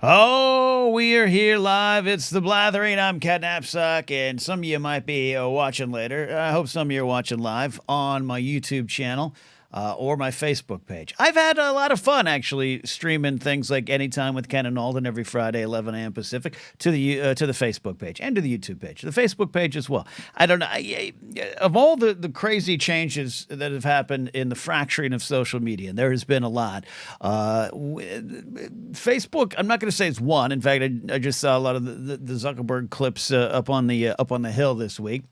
Oh, we are here live. It's the Blathering. I'm Ken Napzok, and some of you might be watching later. I hope some of you are watching live on my YouTube channel or my Facebook page. I've had a lot of fun actually streaming things like Anytime with Ken and Alden every Friday, 11 a.m. Pacific, to the Facebook page and to the YouTube page, the Facebook page as well. I don't know. Of all the crazy changes that have happened in the fracturing of social media, and there has been a lot. Facebook, I'm not going to say it's one. In fact, I just saw a lot of the Zuckerberg clips up on the hill this week.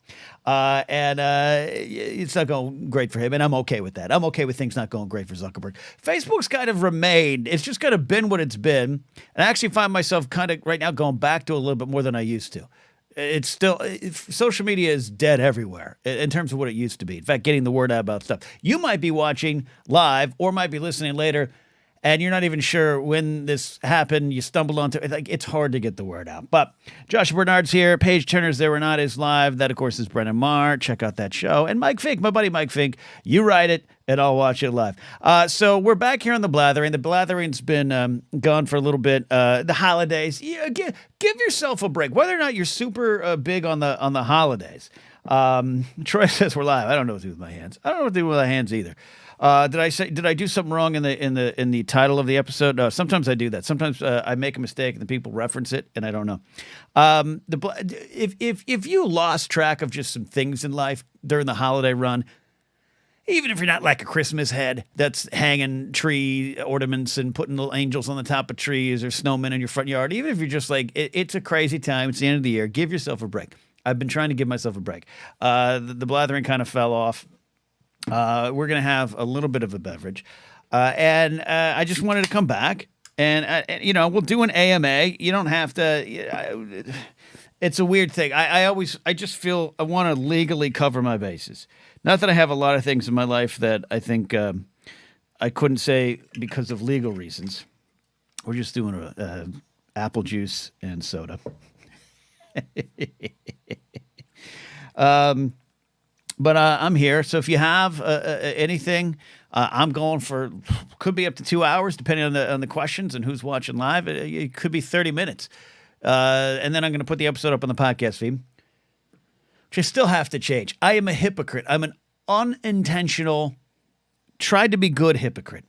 It's not going great for him, and I'm okay with that. I'm okay with things not going great for Zuckerberg. Facebook's kind of remained. It's just kind of been what it's been. And I actually find myself kind of right now going back to a little bit more than I used to. Social media is dead everywhere in terms of what it used to be. In fact, getting the word out about stuff. You might be watching live or might be listening later, and you're not even sure when this happened. You stumbled onto it. It's hard to get the word out. But Joshua Bernard's here. Paige Turner's There Or Not is live. That, of course, is Brennan Marr. Check out that show. And Mike Fink, my buddy Mike Fink. You write it, and I'll watch it live. So we're back here on the Blathering. The Blathering's been gone for a little bit. The holidays. Yeah, give yourself a break. Whether or not you're super big on the holidays. Troy says we're live. I don't know what to do with my hands. I don't know what to do with my hands either. Did I do something wrong in the title of the episode? No, sometimes I do that. Sometimes I make a mistake and the people reference it and I don't know. If you lost track of just some things in life during the holiday run, even if you're not like a Christmas head that's hanging tree ornaments and putting little angels on the top of trees or snowmen in your front yard, even if you're just like, it's a crazy time, it's the end of the year, give yourself a break. I've been trying to give myself a break. The Blathering kind of fell off. We're going to have a little bit of a beverage. And I just wanted to come back and we'll do an AMA. You don't have to, it's a weird thing. I just feel I want to legally cover my bases. Not that I have a lot of things in my life that I think I couldn't say because of legal reasons. We're just doing a apple juice and soda. But I'm here. So if you have anything, I'm going for, could be up to 2 hours, depending on the questions and who's watching live. It could be 30 minutes. And then I'm going to put the episode up on the podcast feed, which I still have to change. I am a hypocrite. I'm an unintentional, tried to be good hypocrite.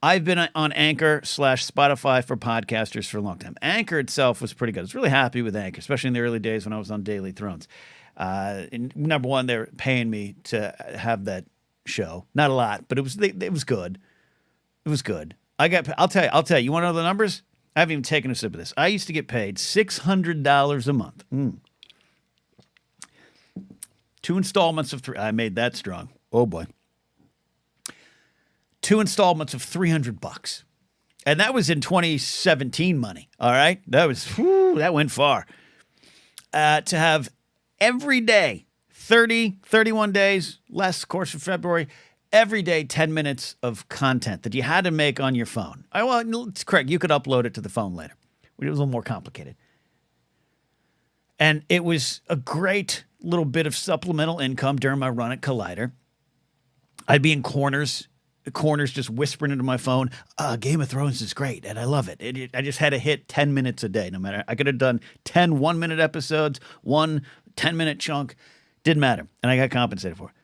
I've been on Anchor/Spotify for podcasters for a long time. Anchor itself was pretty good. I was really happy with Anchor, especially in the early days when I was on Daily Thrones. And number one, they're paying me to have that show. Not a lot, but it was good. It was good. I'll tell you. You want to know the numbers? I haven't even taken a sip of this. I used to get paid $600 a month. 2 installments of 3. I made that strong. Oh boy. 2 installments of $300. And that was in 2017 money. All right. That went far. To have every day, 31 days, less course of February, every day 10 minutes of content that you had to make on your phone. Well, it's correct. You could upload it to the phone later. It was a little more complicated. And it was a great little bit of supplemental income during my run at Collider. I'd be in corners just whispering into my phone, Game of Thrones is great, and I love it. I just had to hit 10 minutes a day. No matter, I could have done 10 one-minute episodes, 1 10-minute chunk, didn't matter, and I got compensated for it.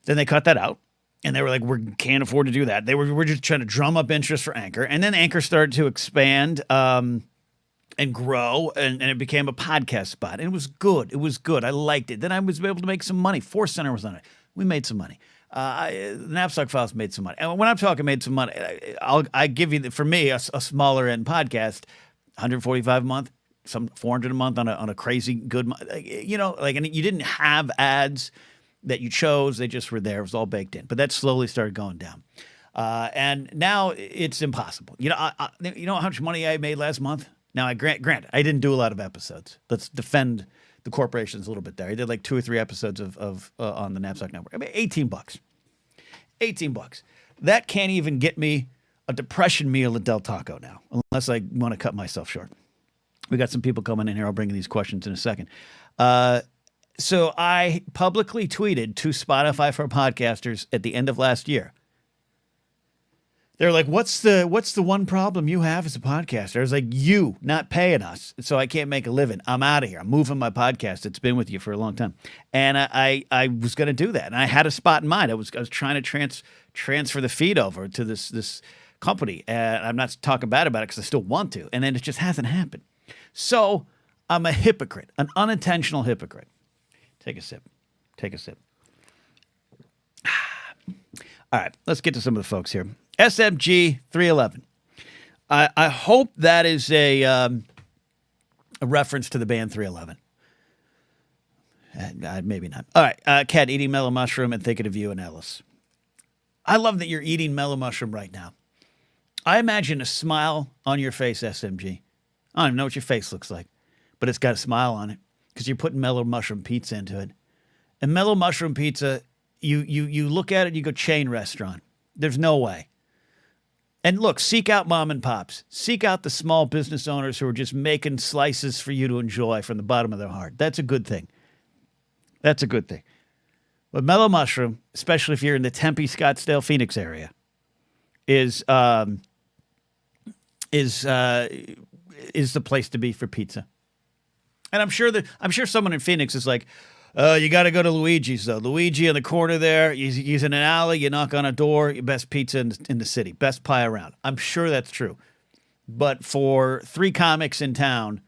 Then they cut that out, and they were like, we can't afford to do that. We're just trying to drum up interest for Anchor, and then Anchor started to expand and grow, and it became a podcast spot, and it was good. It was good. I liked it. Then I was able to make some money. Force Center was on it. We made some money. Napzok Files made some money. And when I'm talking made some money, I give you, for me, a smaller end podcast, $145 a month, some $400 a month on a crazy good month. And you didn't have ads that you chose. They just were there. It was all baked in. But that slowly started going down. And now it's impossible. You know how much money I made last month? Now, granted, I didn't do a lot of episodes. Let's defend the corporations a little bit there. I did like 2 or 3 episodes of on the Napzok Network. I mean, $18. $18. That can't even get me a depression meal at Del Taco now, unless I want to cut myself short. We got some people coming in here. I'll bring you these questions in a second. So I publicly tweeted to Spotify for Podcasters at the end of last year They're like, what's the one problem you have as a podcaster? I was like, you not paying us, so I can't make a living. I'm out of here. I'm moving my podcast. It's been with you for a long time, and I was going to do that, and I had a spot in mind. I was trying to transfer the feed over to this company, and I'm not talking bad about it because I still want to, and then it just hasn't happened. So I'm a hypocrite, an unintentional hypocrite. Take a sip. Take a sip. All right, let's get to some of the folks here. SMG 311. I hope that is a reference to the band 311. Maybe not. All right, Kat, eating mellow mushroom and thinking of you and Ellis. I love that you're eating mellow mushroom right now. I imagine a smile on your face, SMG. I don't even know what your face looks like, but it's got a smile on it because you're putting mellow mushroom pizza into it. And mellow mushroom pizza, you look at it, you go chain restaurant. There's no way. And look, seek out mom and pops. Seek out the small business owners who are just making slices for you to enjoy from the bottom of their heart. That's a good thing. That's a good thing. But mellow mushroom, especially if you're in the Tempe, Scottsdale, Phoenix area, is the place to be for pizza. And I'm sure someone in Phoenix is like, you got to go to Luigi's, though. Luigi in the corner there. He's in an alley. You knock on a door. Best pizza in the city. Best pie around. I'm sure that's true. But for three comics in town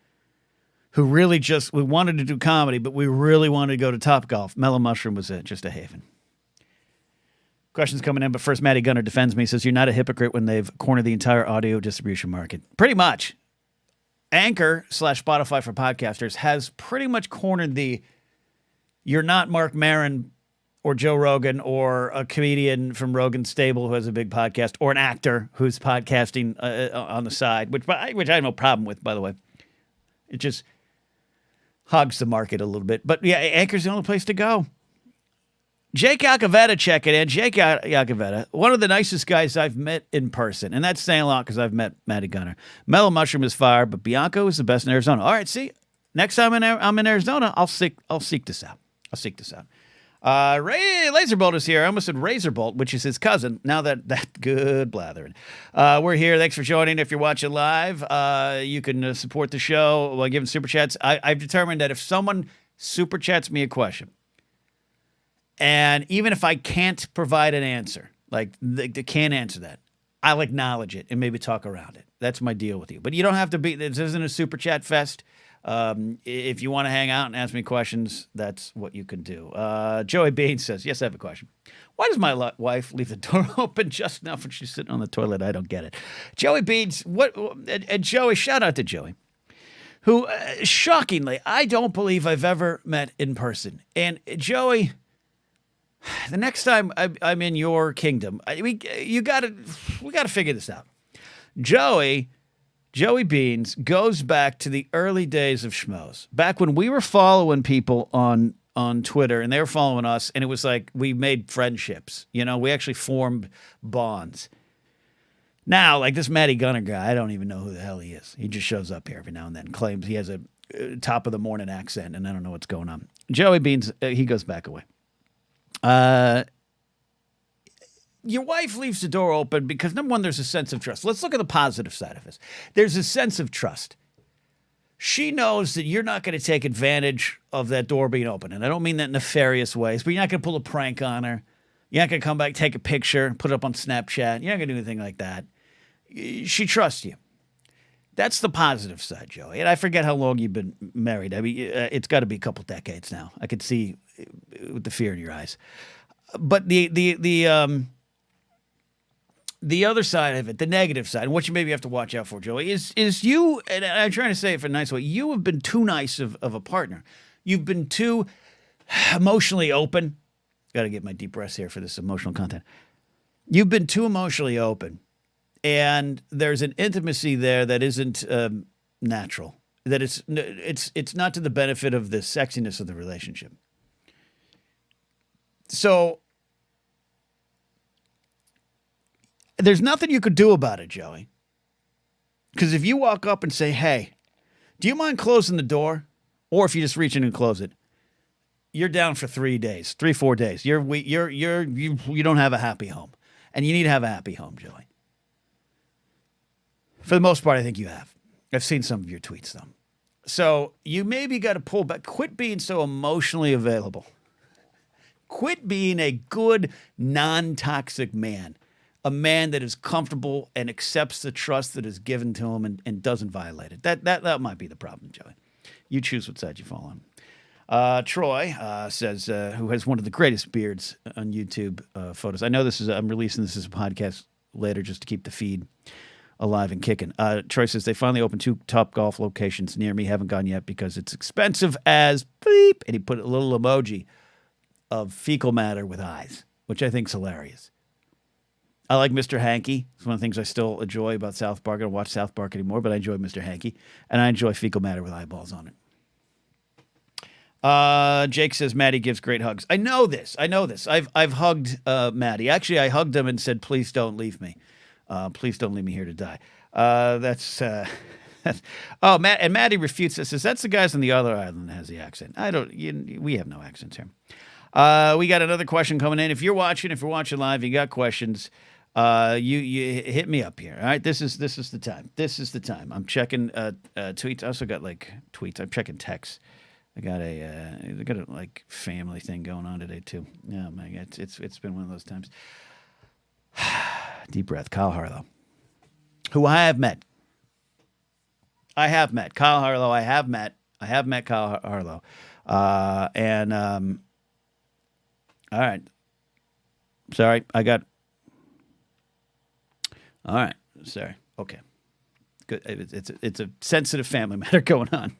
who really we wanted to do comedy, but we really wanted to go to Topgolf, Mellow Mushroom was just a haven. Questions coming in, but first, Matty Gunner defends me. He says, you're not a hypocrite when they've cornered the entire audio distribution market. Pretty much. Anchor/Spotify for podcasters has pretty much cornered the... You're not Mark Maron or Joe Rogan or a comedian from Rogan's stable who has a big podcast or an actor who's podcasting on the side, which I have no problem with, by the way. It just hogs the market a little bit. But yeah, Anchor's the only place to go. Jake Acavetta checking in. Jake Acavetta, one of the nicest guys I've met in person. And that's saying a lot because I've met Matty Gunner. Mellow Mushroom is fire, but Bianco is the best in Arizona. All right, see, next time I'm in Arizona, I'll seek this out. Ray Laserbolt is here. I almost said Razorbolt, which is his cousin. Now that good blathering. We're here. Thanks for joining. If you're watching live, you can support the show by giving super chats. I've determined that if someone super chats me a question, and even if I can't provide an answer, like they can't answer that, I'll acknowledge it and maybe talk around it. That's my deal with you. But you don't have to be. This isn't a super chat fest. If you want to hang out and ask me questions, that's what you can do. Joey Bean says, yes, I have a question. Why does my wife leave the door open just now when she's sitting on the toilet? I don't get it. Joey Beans, and Joey, shout out to Joey, who, shockingly, I don't believe I've ever met in person. And Joey, the next time I'm in your kingdom, we gotta figure this out. Joey Beans goes back to the early days of Schmoes, back when we were following people on Twitter and they were following us, and it was like we made friendships. You know, we actually formed bonds. Now, like this Matty Gunner guy, I don't even know who the hell he is. He just shows up here every now and then, claims he has a top of the morning accent, and I don't know what's going on. Joey Beans, he goes back away. Your wife leaves the door open because, number one, there's a sense of trust. Let's look at the positive side of this. There's a sense of trust. She knows that you're not going to take advantage of that door being open. And I don't mean that in nefarious ways, but you're not going to pull a prank on her. You're not going to come back, take a picture, put it up on Snapchat. You're not going to do anything like that. She trusts you. That's the positive side, Joey. And I forget how long you've been married. I mean, it's got to be a couple decades now. I could see with the fear in your eyes. But the other side of it, the negative side, and what you maybe have to watch out for, Joey, is you, and I'm trying to say it in a nice way, you have been too nice of a partner. You've been too emotionally open. Got to get my deep breaths here for this emotional content. You've been too emotionally open, and there's an intimacy there that isn't natural, that it's not to the benefit of the sexiness of the relationship. So there's nothing you could do about it, Joey. Because if you walk up and say, hey, do you mind closing the door? Or if you just reach in and close it, you're down for 3 days, 4 days. You don't have a happy home. And you need to have a happy home, Joey. For the most part, I think you have. I've seen some of your tweets, though. So you maybe got to pull back. Quit being so emotionally available. Quit being a good, non-toxic man. A man that is comfortable and accepts the trust that is given to him and doesn't violate it. That might be the problem, Joey. You choose what side you fall on. Troy says, who has one of the greatest beards on YouTube photos. I know I'm releasing this as a podcast later just to keep the feed alive and kicking. Troy says, they finally opened 2 Top Golf locations near me. Haven't gone yet because it's expensive as beep. And he put a little emoji of fecal matter with eyes, which I think is hilarious. I like Mr. Hanky. It's one of the things I still enjoy about South Park. I don't watch South Park anymore, but I enjoy Mr. Hanky. And I enjoy fecal matter with eyeballs on it. Jake says, Maddie gives great hugs. I know this. I've hugged Maddie. Actually, I hugged him and said, please don't leave me. Please don't leave me here to die. Oh, Matt, and Maddie refutes this. Says, that's the guys on the other island that has the accent. We have no accents here. We got another question coming in. If you're watching live, you got questions, you hit me up here. All right. This is the time. I'm checking tweets. I also got tweets. I'm checking texts. I got a family thing going on today too. Oh my God. It's been one of those times. Deep breath. Kyle Harlow, who I have met. Kyle Harlow. I have met Kyle Harlow. All right. Sorry. All right. Sorry. Okay. Good. It's a sensitive family matter going on.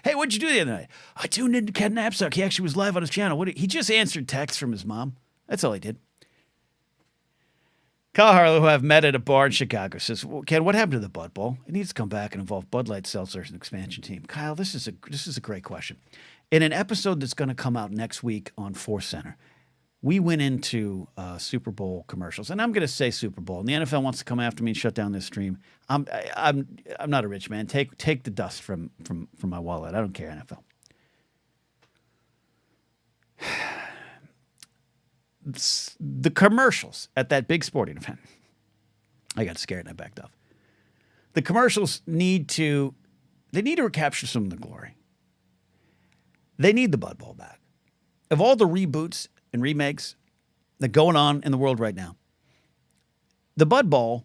Hey, what'd you do the other night? I tuned into Ken Napzok. He actually was live on his channel. He just answered texts from his mom. That's all he did. Kyle Harlow, who I've met at a bar in Chicago, says, well, Ken, what happened to the Bud Bowl? It needs to come back and involve Bud Light Seltzer as an expansion team. Kyle, this is a great question. In an episode that's going to come out next week on Force Center, we went into Super Bowl commercials, and I'm going to say Super Bowl. And the NFL wants to come after me and shut down this stream. I'm not a rich man. Take the dust from my wallet. I don't care, NFL. The commercials at that big sporting event. I got scared and I backed off. The commercials need to recapture some of the glory. They need the Bud Bowl back. Of all the reboots and remakes that are going on in the world right now, the Bud Bowl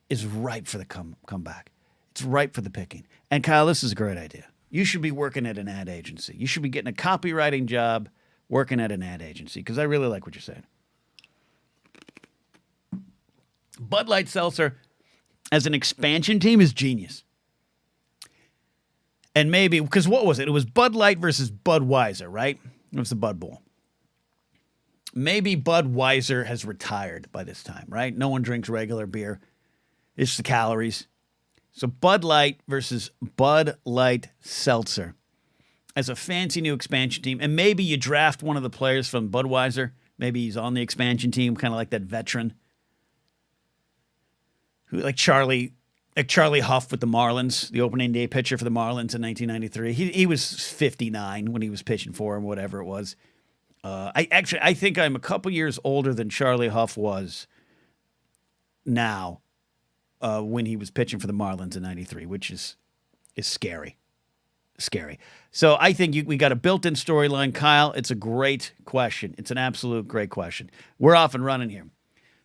is ripe for the comeback. It's ripe for the picking. And Kyle, this is a great idea. You should be working at an ad agency. You should be getting a copywriting job working at an ad agency, because I really like what you're saying. Bud Light Seltzer as an expansion team is genius. And maybe, because what was it? It was Bud Light versus Budweiser, right? It was the Bud Bowl. Maybe Budweiser has retired by this time, right? No one drinks regular beer. It's the calories. So Bud Light versus Bud Light Seltzer as a fancy new expansion team. And maybe you draft one of the players from Budweiser. Maybe he's on the expansion team, kind of like that veteran who, like Charlie Huff with the Marlins, the opening day pitcher for the Marlins in 1993. He was 59 when he was pitching for him, whatever it was. I think I'm a couple years older than Charlie Huff was now when he was pitching for the Marlins in 93, which is scary. Scary. So I think we got a built-in storyline. Kyle, it's a great question. It's an absolute great question. We're off and running here.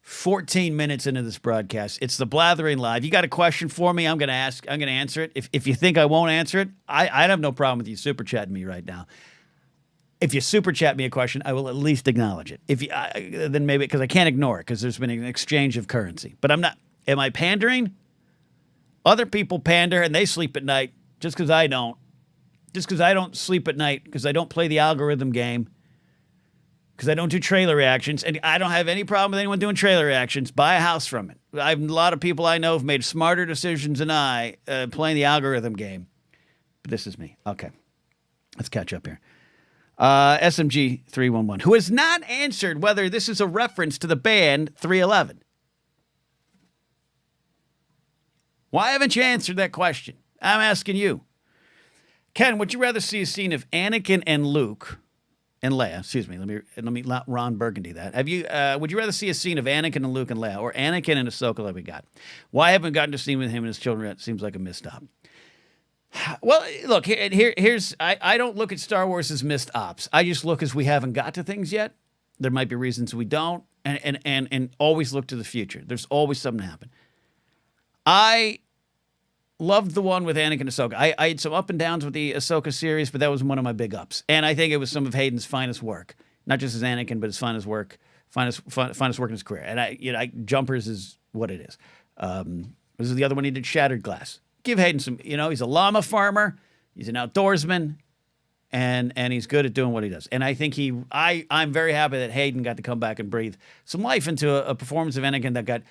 14 minutes into this broadcast. It's the Blathering Live. You got a question for me? I'm going to answer it. If you think I won't answer it, I have no problem with you super chatting me right now. If you super chat me a question, I will at least acknowledge it. Then maybe, because I can't ignore it because there's been an exchange of currency. But I'm not. Am I pandering? Other people pander and they sleep at night just because I don't. Just because I don't sleep at night, because I don't play the algorithm game, because I don't do trailer reactions, and I don't have any problem with anyone doing trailer reactions. Buy a house from it. A lot of people I know have made smarter decisions than I playing the algorithm game. But this is me. Okay. Let's catch up here. SMG 311, who has not answered whether this is a reference to the band 311. Why haven't you answered that question? I'm asking you. Ken, would you rather see a scene of Anakin and Luke and Leia. Excuse me. Let me let Ron Burgundy that. Have you? Would you rather see a scene of Anakin and Luke and Leia, or Anakin and Ahsoka like we got? Why haven't we gotten to see with him and his children? It seems like a missed op. Well, look, here's I don't look at Star Wars as missed ops. I just look as we haven't got to things yet. There might be reasons we don't, and always look to the future. There's always something to happen. I loved the one with Anakin and Ahsoka. I had some up and downs with the Ahsoka series, but that was one of my big ups. And I think it was some of Hayden's finest work, not just as Anakin, but his finest work in his career. And Jumpers is what it is. This is the other one he did, Shattered Glass. Give Hayden some, he's a llama farmer, he's an outdoorsman, and he's good at doing what he does. And I think I'm very happy that Hayden got to come back and breathe some life into a performance of Anakin that got,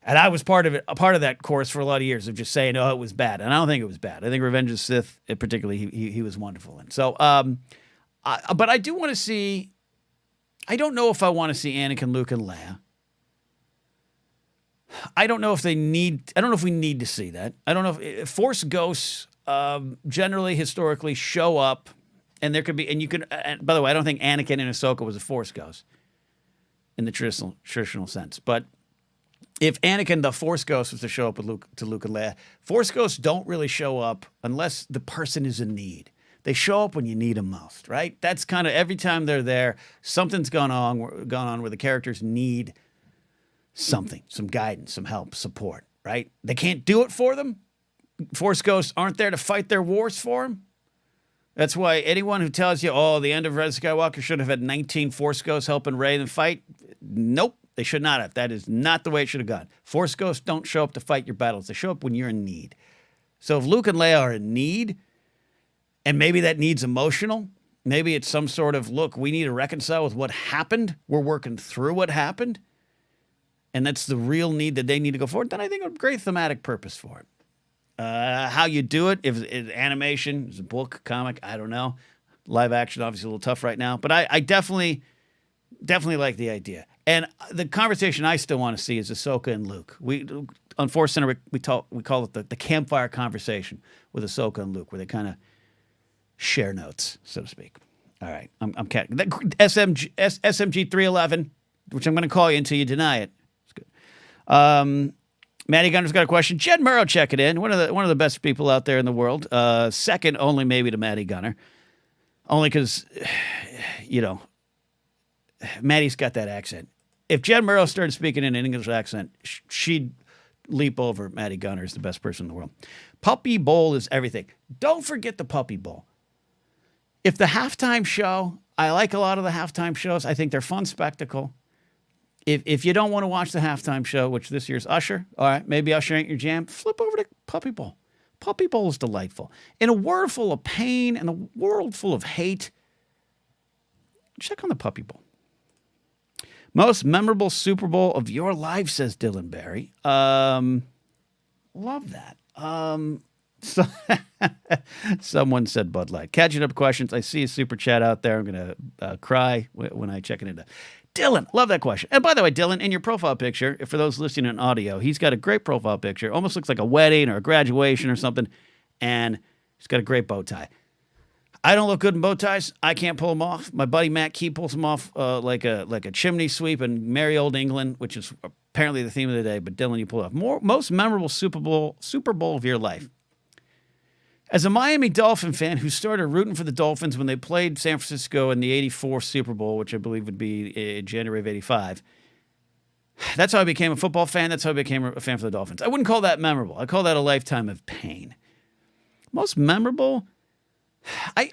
and I was a part of that course for a lot of years of just saying, oh, it was bad. And I don't think it was bad. I think Revenge of the Sith, particularly, he was wonderful in. So, but I do want to see, I don't know if I want to see Anakin, Luke, and Leia. I don't know if we need to see that. I don't know if Force ghosts generally, historically, show up, and there could be, and you could, by the way, I don't think Anakin and Ahsoka was a Force ghost in the traditional sense. But if Anakin, the Force ghost, was to show up with Luke and Leia, Force ghosts don't really show up unless the person is in need. They show up when you need them most, right? That's kind of every time they're there, something's gone on where the characters need something, some guidance, some help, support, right? They can't do it for them. Force ghosts aren't there to fight their wars for them. That's why anyone who tells you, oh, the end of Red Skywalker should have had 19 Force ghosts helping Rey in the fight, nope, they should not have. That is not the way it should have gone. Force ghosts don't show up to fight your battles. They show up when you're in need. So if Luke and Leia are in need, and maybe that need's emotional, maybe it's some sort of, look, we need to reconcile with what happened. We're working through what happened. And that's the real need that they need to go forward, then I think a great thematic purpose for it. How you do it, if it's animation, it's a book, comic, I don't know. Live action, obviously a little tough right now. But I definitely like the idea. And the conversation I still want to see is Ahsoka and Luke. On Force Center, we call it the campfire conversation with Ahsoka and Luke, where they kind of share notes, so to speak. All right, I'm SMG 311, which I'm going to call you until you deny it. Matty Gunner's got a question. Jed Murrow checking in. One of the best people out there in the world. Second only maybe to Matty Gunner. Only because, Maddie's got that accent. If Jed Murrow started speaking in an English accent, she'd leap over Matty Gunner as the best person in the world. Puppy Bowl is everything. Don't forget the Puppy Bowl. If the halftime show, I like a lot of the halftime shows. I think they're fun spectacle. If you don't want to watch the halftime show, which this year's Usher, all right, maybe Usher ain't your jam, flip over to Puppy Bowl. Puppy Bowl is delightful. In a world full of pain and a world full of hate, check on the Puppy Bowl. Most memorable Super Bowl of your life, says Dylan Barry. Love that. Someone said Bud Light. Catching up questions. I see a super chat out there. I'm going to cry when I check it into. Dylan, love that question. And by the way, Dylan, in your profile picture, for those listening in audio, he's got a great profile picture. Almost looks like a wedding or a graduation or something. And he's got a great bow tie. I don't look good in bow ties. I can't pull them off. My buddy Matt Key pulls them off like a chimney sweep in Merry Old England, which is apparently the theme of the day. But Dylan, you pull it off. Most memorable Super Bowl of your life. As a Miami Dolphin fan who started rooting for the Dolphins when they played San Francisco in the 84 Super Bowl, which I believe would be January of 85, that's how I became a football fan. That's how I became a fan for the Dolphins. I wouldn't call that memorable. I call that a lifetime of pain. Most memorable? I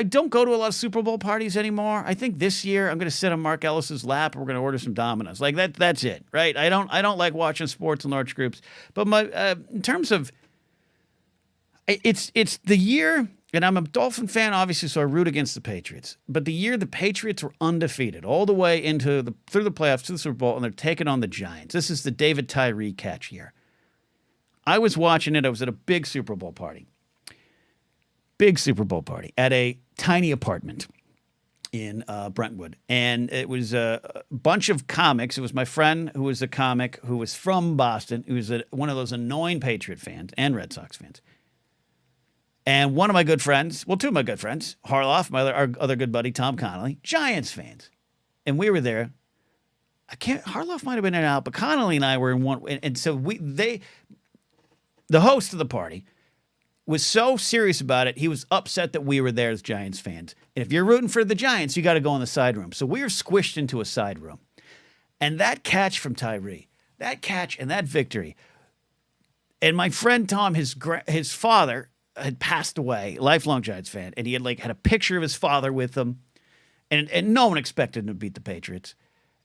don't go to a lot of Super Bowl parties anymore. I think this year I'm going to sit on Mark Ellis's lap and we're going to order some Domino's. Like that's it, right? I don't like watching sports in large groups. But in terms of It's the year, and I'm a Dolphin fan, obviously, so I root against the Patriots. But the year the Patriots were undefeated all the way through the playoffs to the Super Bowl, and they're taking on the Giants. This is the David Tyree catch year. I was watching it. I was at a big Super Bowl party. Big Super Bowl party at a tiny apartment in Brentwood. And it was a bunch of comics. It was my friend who was a comic who was from Boston, who was one of those annoying Patriot fans and Red Sox fans. And one of my good friends, well, two of my good friends, Harloff, our other good buddy, Tom Connolly, Giants fans. And we were there. Harloff might have been in and out, but Connolly and I were in one. And so the host of the party was so serious about it, he was upset that we were there as Giants fans. And if you're rooting for the Giants, you got to go in the side room. So we were squished into a side room. And that catch from Tyree, that catch and that victory. And my friend Tom, his father had passed away, lifelong Giants fan, and he had a picture of his father with him. And no one expected him to beat the Patriots.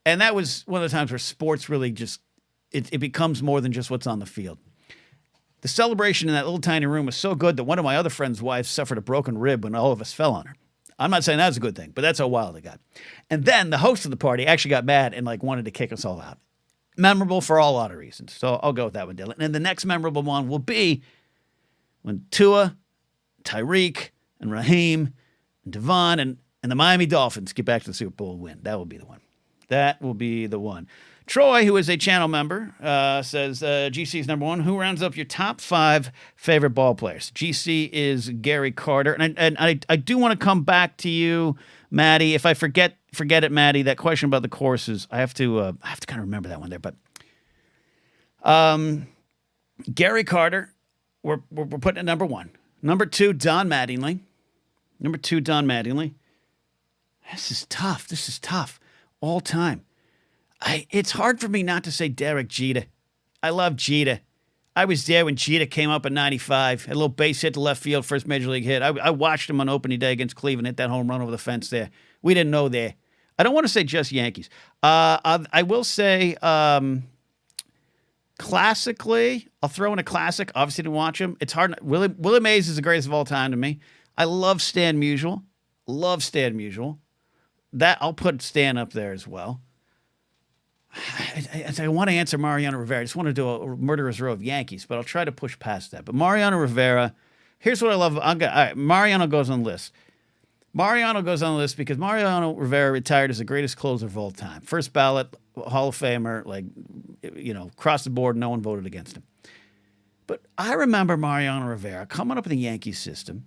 And that was one of the times where sports really just, it becomes more than just what's on the field. The celebration in that little tiny room was so good that one of my other friend's wives suffered a broken rib when all of us fell on her. I'm not saying that's a good thing, but that's how wild it got. And then the host of the party actually got mad and wanted to kick us all out. Memorable for a lot of reasons. So I'll go with that one, Dylan. And the next memorable one will be when Tua, Tyreek, and Raheem, and Devon, and the Miami Dolphins get back to the Super Bowl and win. That will be the one. That will be the one. Troy, who is a channel member, says GC is number one. Who rounds up your top 5 favorite ball players? GC is Gary Carter. And I do want to come back to you, Maddie. If I forget it, Maddie, that question about the courses, I have to kind of remember that one there. But Gary Carter, we're putting at number 1. Number 2, Don Mattingly. This is tough. All time. It's hard for me not to say Derek Jeter. I love Jeter. I was there when Jeter came up in 95. Had a little base hit to left field, first major league hit. I watched him on opening day against Cleveland, hit that home run over the fence there. We didn't know there. I don't want to say just Yankees. I will say classically, I'll throw in a classic. Obviously, to watch him. It's hard. Willie Mays is the greatest of all time to me. I love Stan Musial. That I'll put Stan up there as well. I want to answer Mariano Rivera. I just want to do a murderer's row of Yankees, but I'll try to push past that. But Mariano Rivera, here's what I love. All right, Mariano goes on the list. Because Mariano Rivera retired as the greatest closer of all time. First ballot, Hall of Famer, across the board, no one voted against him. But I remember Mariano Rivera coming up in the Yankee system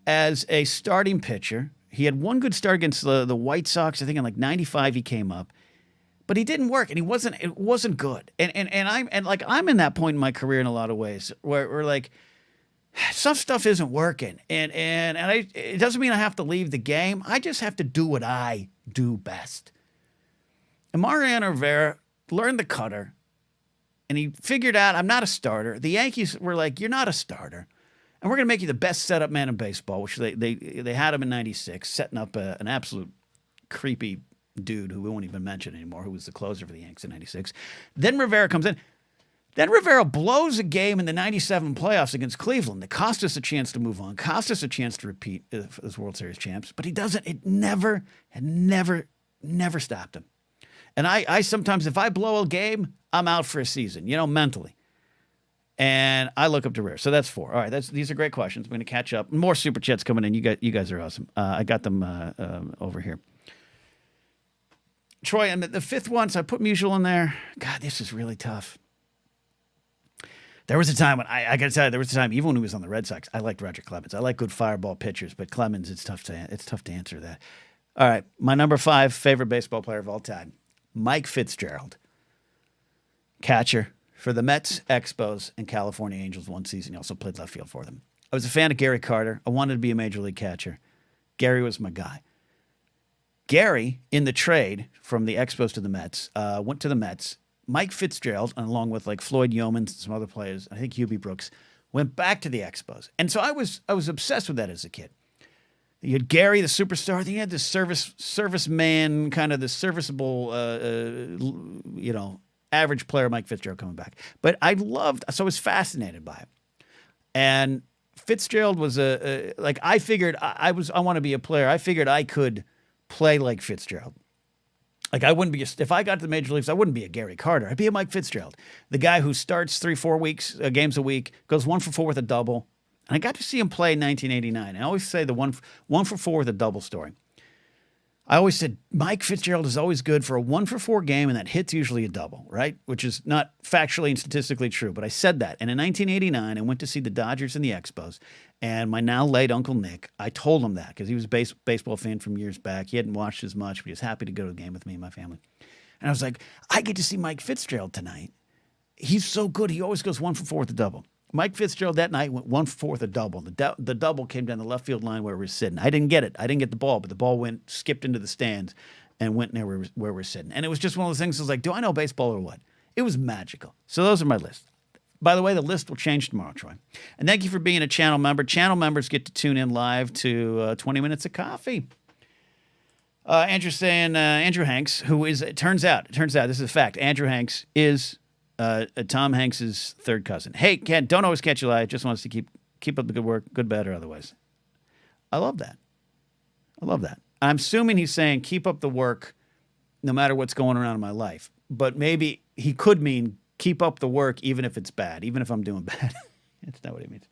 as a starting pitcher. He had one good start against the White Sox. I think in 95 he came up. But he didn't work, and it wasn't good. And I'm in that point in my career in a lot of ways where some stuff isn't working. And it doesn't mean I have to leave the game. I just have to do what I do best. And Mariano Rivera learned the cutter, and he figured out I'm not a starter. The Yankees were like, you're not a starter. And we're going to make you the best setup man in baseball, which they had him in 96, setting up an absolute creepy dude who we won't even mention anymore, who was the closer for the Yanks in 96. Then Rivera comes in. Then Rivera blows a game in the 97 playoffs against Cleveland that cost us a chance to move on, cost us a chance to repeat as World Series champs, but he doesn't. It never stopped him. And I sometimes, if I blow a game, I'm out for a season, mentally. And I look up to Rivera. So that's 4. All right, these are great questions. I'm going to catch up. More super chats coming in. You guys are awesome. I got them over here. Troy, and the 5th one, so I put Musial in there. God, this is really tough. There was a time when, I got to tell you, even when he was on the Red Sox, I liked Roger Clemens. I like good fireball pitchers, but Clemens, it's tough to answer that. All right, my number 5 favorite baseball player of all time, Mike Fitzgerald. Catcher for the Mets, Expos, and California Angels one season. He also played left field for them. I was a fan of Gary Carter. I wanted to be a major league catcher. Gary was my guy. Gary, in the trade from the Expos to the Mets, went to the Mets. Mike Fitzgerald, along with Floyd Yeomans and some other players, I think Hubie Brooks, went back to the Expos. And so I was obsessed with that as a kid. You had Gary, the superstar. Then you had this serviceman, kind of the serviceable, average player, Mike Fitzgerald, coming back. But I was fascinated by it. And Fitzgerald was I figured I want to be a player. I figured I could play like Fitzgerald. I wouldn't be, if I got to the major leagues, I wouldn't be a Gary Carter. I'd be a Mike Fitzgerald, the guy who starts 3-4 games a week, goes 1 for 4 with a double. And I got to see him play in 1989. I always say the one for 4 with a double story. I always said Mike Fitzgerald is always good for a 1-for-4 game, and that hit's usually a double, right? Which is not factually and statistically true, but I said that. And in 1989, I went to see the Dodgers and the Expos, and my now late Uncle Nick, I told him that because he was a baseball fan from years back. He hadn't watched as much, but he was happy to go to the game with me and my family. And I was like, I get to see Mike Fitzgerald tonight. He's so good. He always goes 1-for-4 with a double. Mike Fitzgerald that night went 1-for-4 with a double. The double came down the left field line where we're sitting. I didn't get it. I didn't get the ball, but the ball skipped into the stands and went near where we're sitting. And it was just one of those things. I was like, do I know baseball or what? It was magical. So those are my lists. By the way, the list will change tomorrow, Troy. And thank you for being a channel member. Channel members get to tune in live to 20 Minutes of Coffee. Andrew's saying, Andrew Hanks, who is, it turns out, this is a fact, Andrew Hanks is Tom Hanks's third cousin. Hey, Ken, don't always catch you live. Just wants to keep up the good work, good, bad, or otherwise. I love that. I'm assuming he's saying keep up the work no matter what's going around in my life. But maybe he could mean keep up the work even if it's bad, even if I'm doing bad. That's not what he means.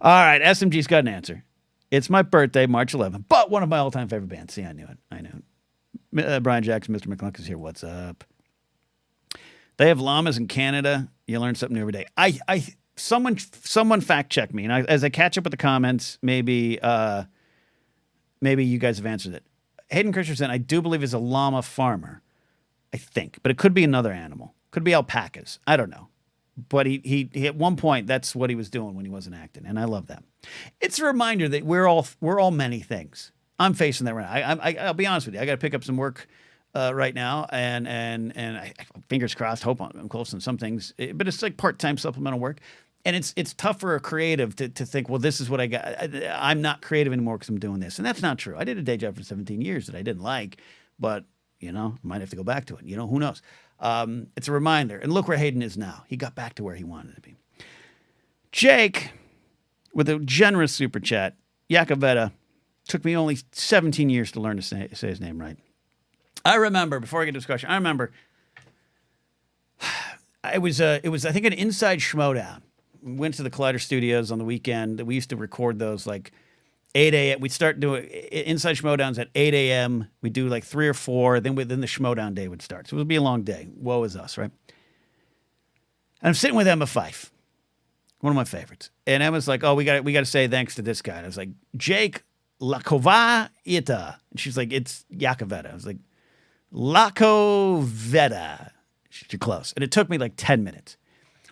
All right, SMG's got an answer. It's my birthday, March 11th, but one of my all-time favorite bands. See, I knew it. Brian Jackson, Mr. McClunk is here. What's up? They have llamas in Canada. You learn something new every day. Someone fact check me, and as I catch up with the comments, maybe you guys have answered it. Hayden Christensen, I do believe, is a llama farmer. I think, but it could be another animal. Could be alpacas. I don't know. But he at one point, that's what he was doing when he wasn't acting, and I love that. It's a reminder that we're all many things. I'm facing that right now. I'll be honest with you. I got to pick up some work right now, and I, fingers crossed, hope I'm close on some things. But it's like part-time supplemental work, and it's tough for a creative to think, well, this is what I got. I'm not creative anymore because I'm doing this, and that's not true. I did a day job for 17 years that I didn't like, but might have to go back to it. Who knows? It's a reminder. And look where Hayden is now. He got back to where he wanted to be. Jake, with a generous super chat, Yakavetta, took me only 17 years to learn to say his name right. I remember, before I get to this question, it was I think an Inside Schmodown. We went to the Collider Studios on the weekend. We used to record those like 8 a.m. We'd start doing Inside Schmodowns at 8 a.m. We'd do like 3 or 4. Then the Schmodown day would start. So it would be a long day. Woe is us, right? And I'm sitting with Emma Fife, one of my favorites. And Emma's like, oh, we got to say thanks to this guy. And I was like, Jake Lakova Ita. And she's like, it's Yakavetta. I was like, Lakoveta. You're close. And it took me like 10 minutes.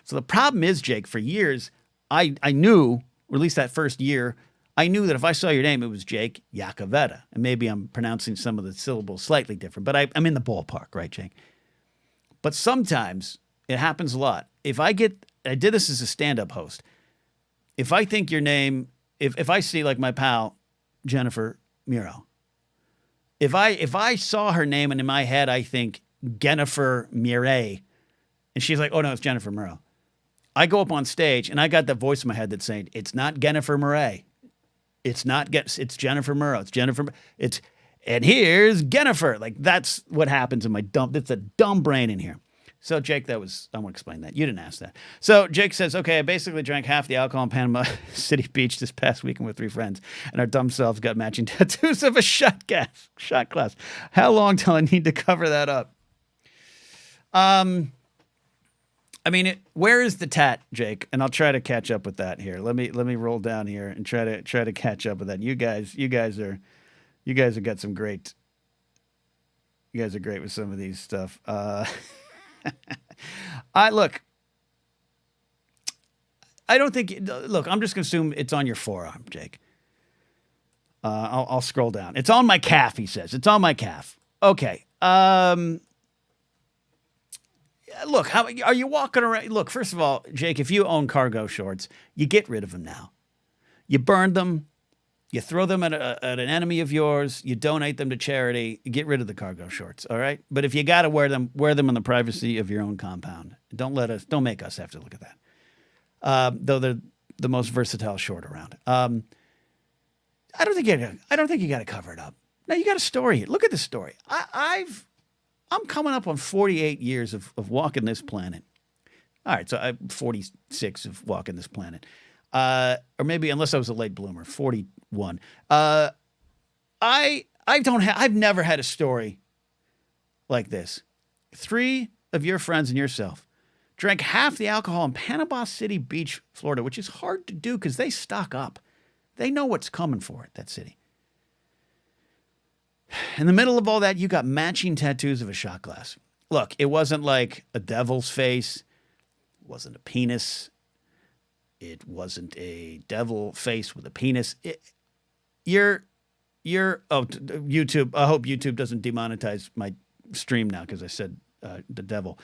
So the problem is, Jake, for years, I knew, or at least that first year, I knew that if I saw your name, it was Jake Yakavetta. And maybe I'm pronouncing some of the syllables slightly different, but I'm in the ballpark, right, Jake? But sometimes it happens a lot. I did this as a stand-up host. If I think your name, if I see like my pal, Jennifer Muro, if I saw her name and in my head I think Jennifer Murray, and she's like, oh no, it's Jennifer Muro. I go up on stage and I got that voice in my head that's saying, it's not Jennifer Murray. It's Jennifer Muro. And here's Jennifer. Like that's what happens in my it's a dumb brain in here. So Jake, I want to explain that. You didn't ask that. So Jake says, okay, I basically drank half the alcohol in Panama City Beach this past weekend with 3 friends, and our dumb selves got matching tattoos of a shot glass. How long till I need to cover that up? Where is the tat, Jake? And I'll try to catch up with that here. Let me roll down here and try to catch up with that. You guys have got some great. You guys are great with some of these stuff. I don't think. Look, I'm just gonna assume it's on your forearm, Jake. I'll scroll down. It's on my calf. He says it's on my calf. Okay. Look, how are you walking around? Look, first of all, Jake, if you own cargo shorts, you get rid of them now. You burn them, you throw them at an enemy of yours, you donate them to charity, you get rid of the cargo shorts, all right? But if you got to wear them in the privacy of your own compound. Don't make us have to look at that. Though they're the most versatile short around. I don't think you got to cover it up. Now you got a story here. Look at this story. I'm coming up on 48 years of walking this planet. All right, so I'm 46 of walking this planet. Or maybe, unless I was a late bloomer, 41. I I've never had a story like this. 3 of your friends and yourself drank half the alcohol in Panama City Beach, Florida, which is hard to do because they stock up. They know what's coming for it, that city. In the middle of all that, you got matching tattoos of a shot glass. Look, it wasn't like a devil's face. It wasn't a penis. It wasn't a devil face with a penis. YouTube. I hope YouTube doesn't demonetize my stream now because I said the devil.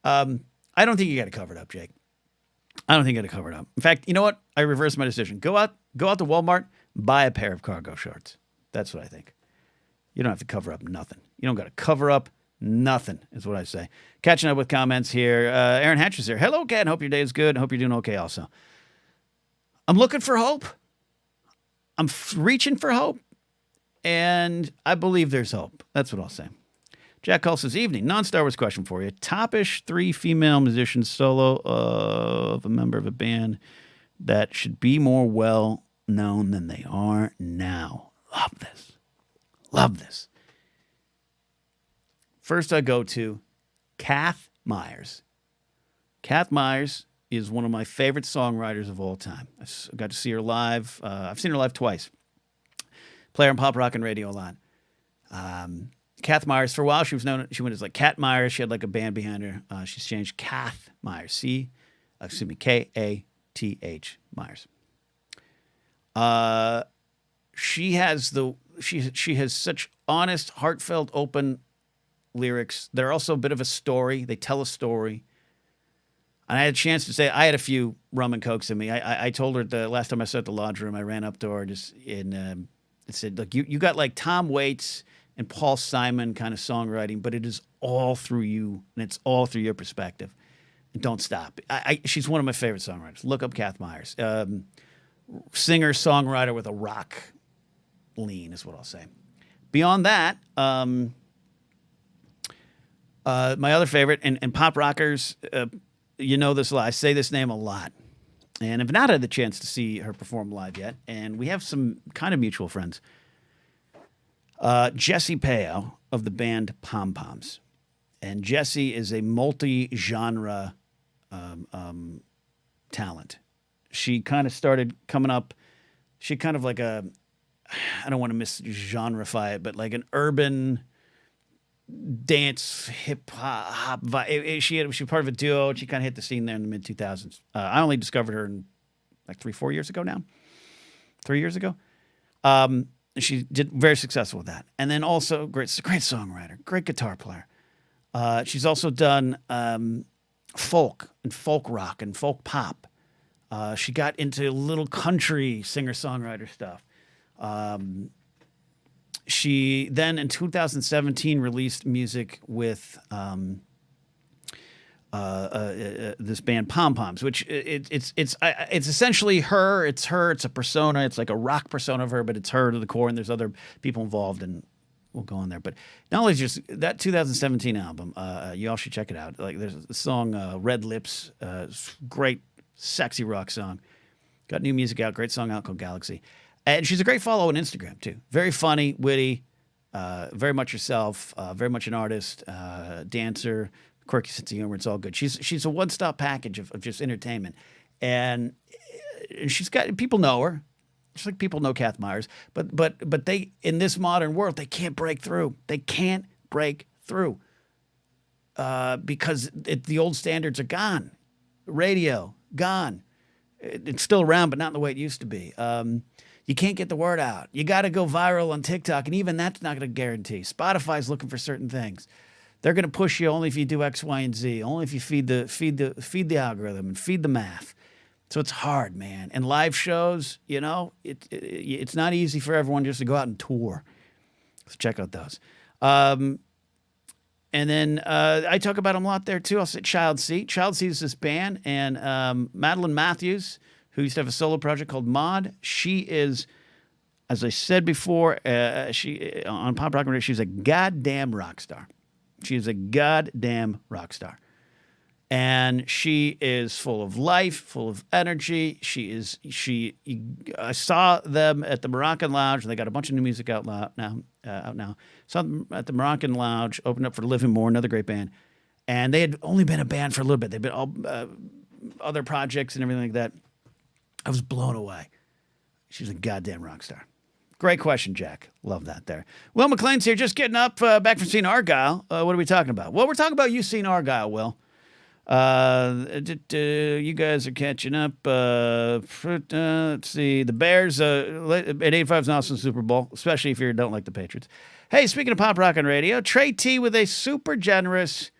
I don't think you got to cover it up, Jake. I don't think you got to cover it up. In fact, you know what? I reversed my decision. Go out to Walmart, buy a pair of cargo shorts. That's what I think. You don't have to cover up nothing. You don't got to cover up nothing, is what I say. Catching up with comments here. Aaron Hatch is here. Hello, Ken. Hope your day is good. Hope you're doing okay also. I'm looking for hope. I'm reaching for hope. And I believe there's hope. That's what I'll say. Jack Hull says, evening. Non-Star Wars question for you. Topish 3 female musicians solo of a member of a band that should be more well known than they are now. Love this. Love this. First I go to Kath Myers. Kath Myers is one of my favorite songwriters of all time. I got to see her live. I've seen her live twice. Play her on pop rock and radio a lot. Kath Myers, for a while, she went as like Kat Myers. She had like a band behind her. She's changed Kath Myers. Kath Myers. She has such honest, heartfelt, open lyrics. They're also a bit of a story. They tell a story. And I had a chance to say, I had a few rum and cokes in me. I told her the last time I sat at the lodge room, I ran up to her and said, look, you got like Tom Waits and Paul Simon kind of songwriting, but it is all through you, and it's all through your perspective. And don't stop. She's one of my favorite songwriters. Look up Kath Myers. Singer, songwriter with a rock lean is what I'll say. Beyond that, my other favorite, and pop rockers, you know this a lot. I say this name a lot. And I've not had the chance to see her perform live yet. And we have some kind of mutual friends. Jesse Peo of the band Pom Poms. And Jesse is a multi-genre talent. She kind of started coming up. She kind of like I don't want to mis-genreify it, but like an urban dance hip hop vibe. She was part of a duo. She kind of hit the scene there in the mid 2000s. I only discovered her in like 3-4 years ago now. 3 years ago. She did very successful with that. And then also great songwriter, great guitar player. She's also done folk and folk rock and folk pop. She got into little country singer-songwriter stuff. She then in 2017 released music with this band Pom Poms, which it's essentially her. It's her. It's a persona. It's like a rock persona of her, but it's her to the core. And there's other people involved, and we'll go on there. But not only just that 2017 album, you all should check it out. Like there's a song "Red Lips," great, sexy rock song. Got new music out. Great song out called Galaxy. And she's a great follow on Instagram, too. Very funny, witty, very much herself, very much an artist, dancer, quirky sense of humor. It's all good. She's a one-stop package of just entertainment. And she's got, people know her. Just like people know Kath Myers. But they, in this modern world, they can't break through. They can't break through. Because the old standards are gone. Radio, gone. It's still around, but not in the way it used to be. You can't get the word out. You got to go viral on TikTok, and even that's not going to guarantee. Spotify's looking for certain things. They're going to push you only if you do X, Y, and Z. Only if you feed the algorithm and feed the math. So it's hard, man. And live shows, you know, it's not easy for everyone just to go out and tour. So check out those. And then I talk about them a lot there too. I'll say Child Seat. Child Seat is this band, and Madeline Matthews, who used to have a solo project called Mod. She is, as I said before, she on Pop Rock Radio, she's a goddamn rock star. She is a goddamn rock star. And she is full of life, full of energy. I saw them at the Moroccan Lounge, and they got a bunch of new music out now. Saw them at the Moroccan Lounge, opened up for Living More, another great band. And they had only been a band for a little bit. They've been all other projects and everything like that. I was blown away. She's a goddamn rock star. Great question, Jack. Love that there. Will McLean's here, just getting up, back from seeing Argyle. What are we talking about? Well, we're talking about you seeing Argyle, Will. You guys are catching up. Let's see. The Bears at 85 is an awesome Super Bowl, especially if you don't like the Patriots. Hey, speaking of pop rock and radio, Trey T with a super generous.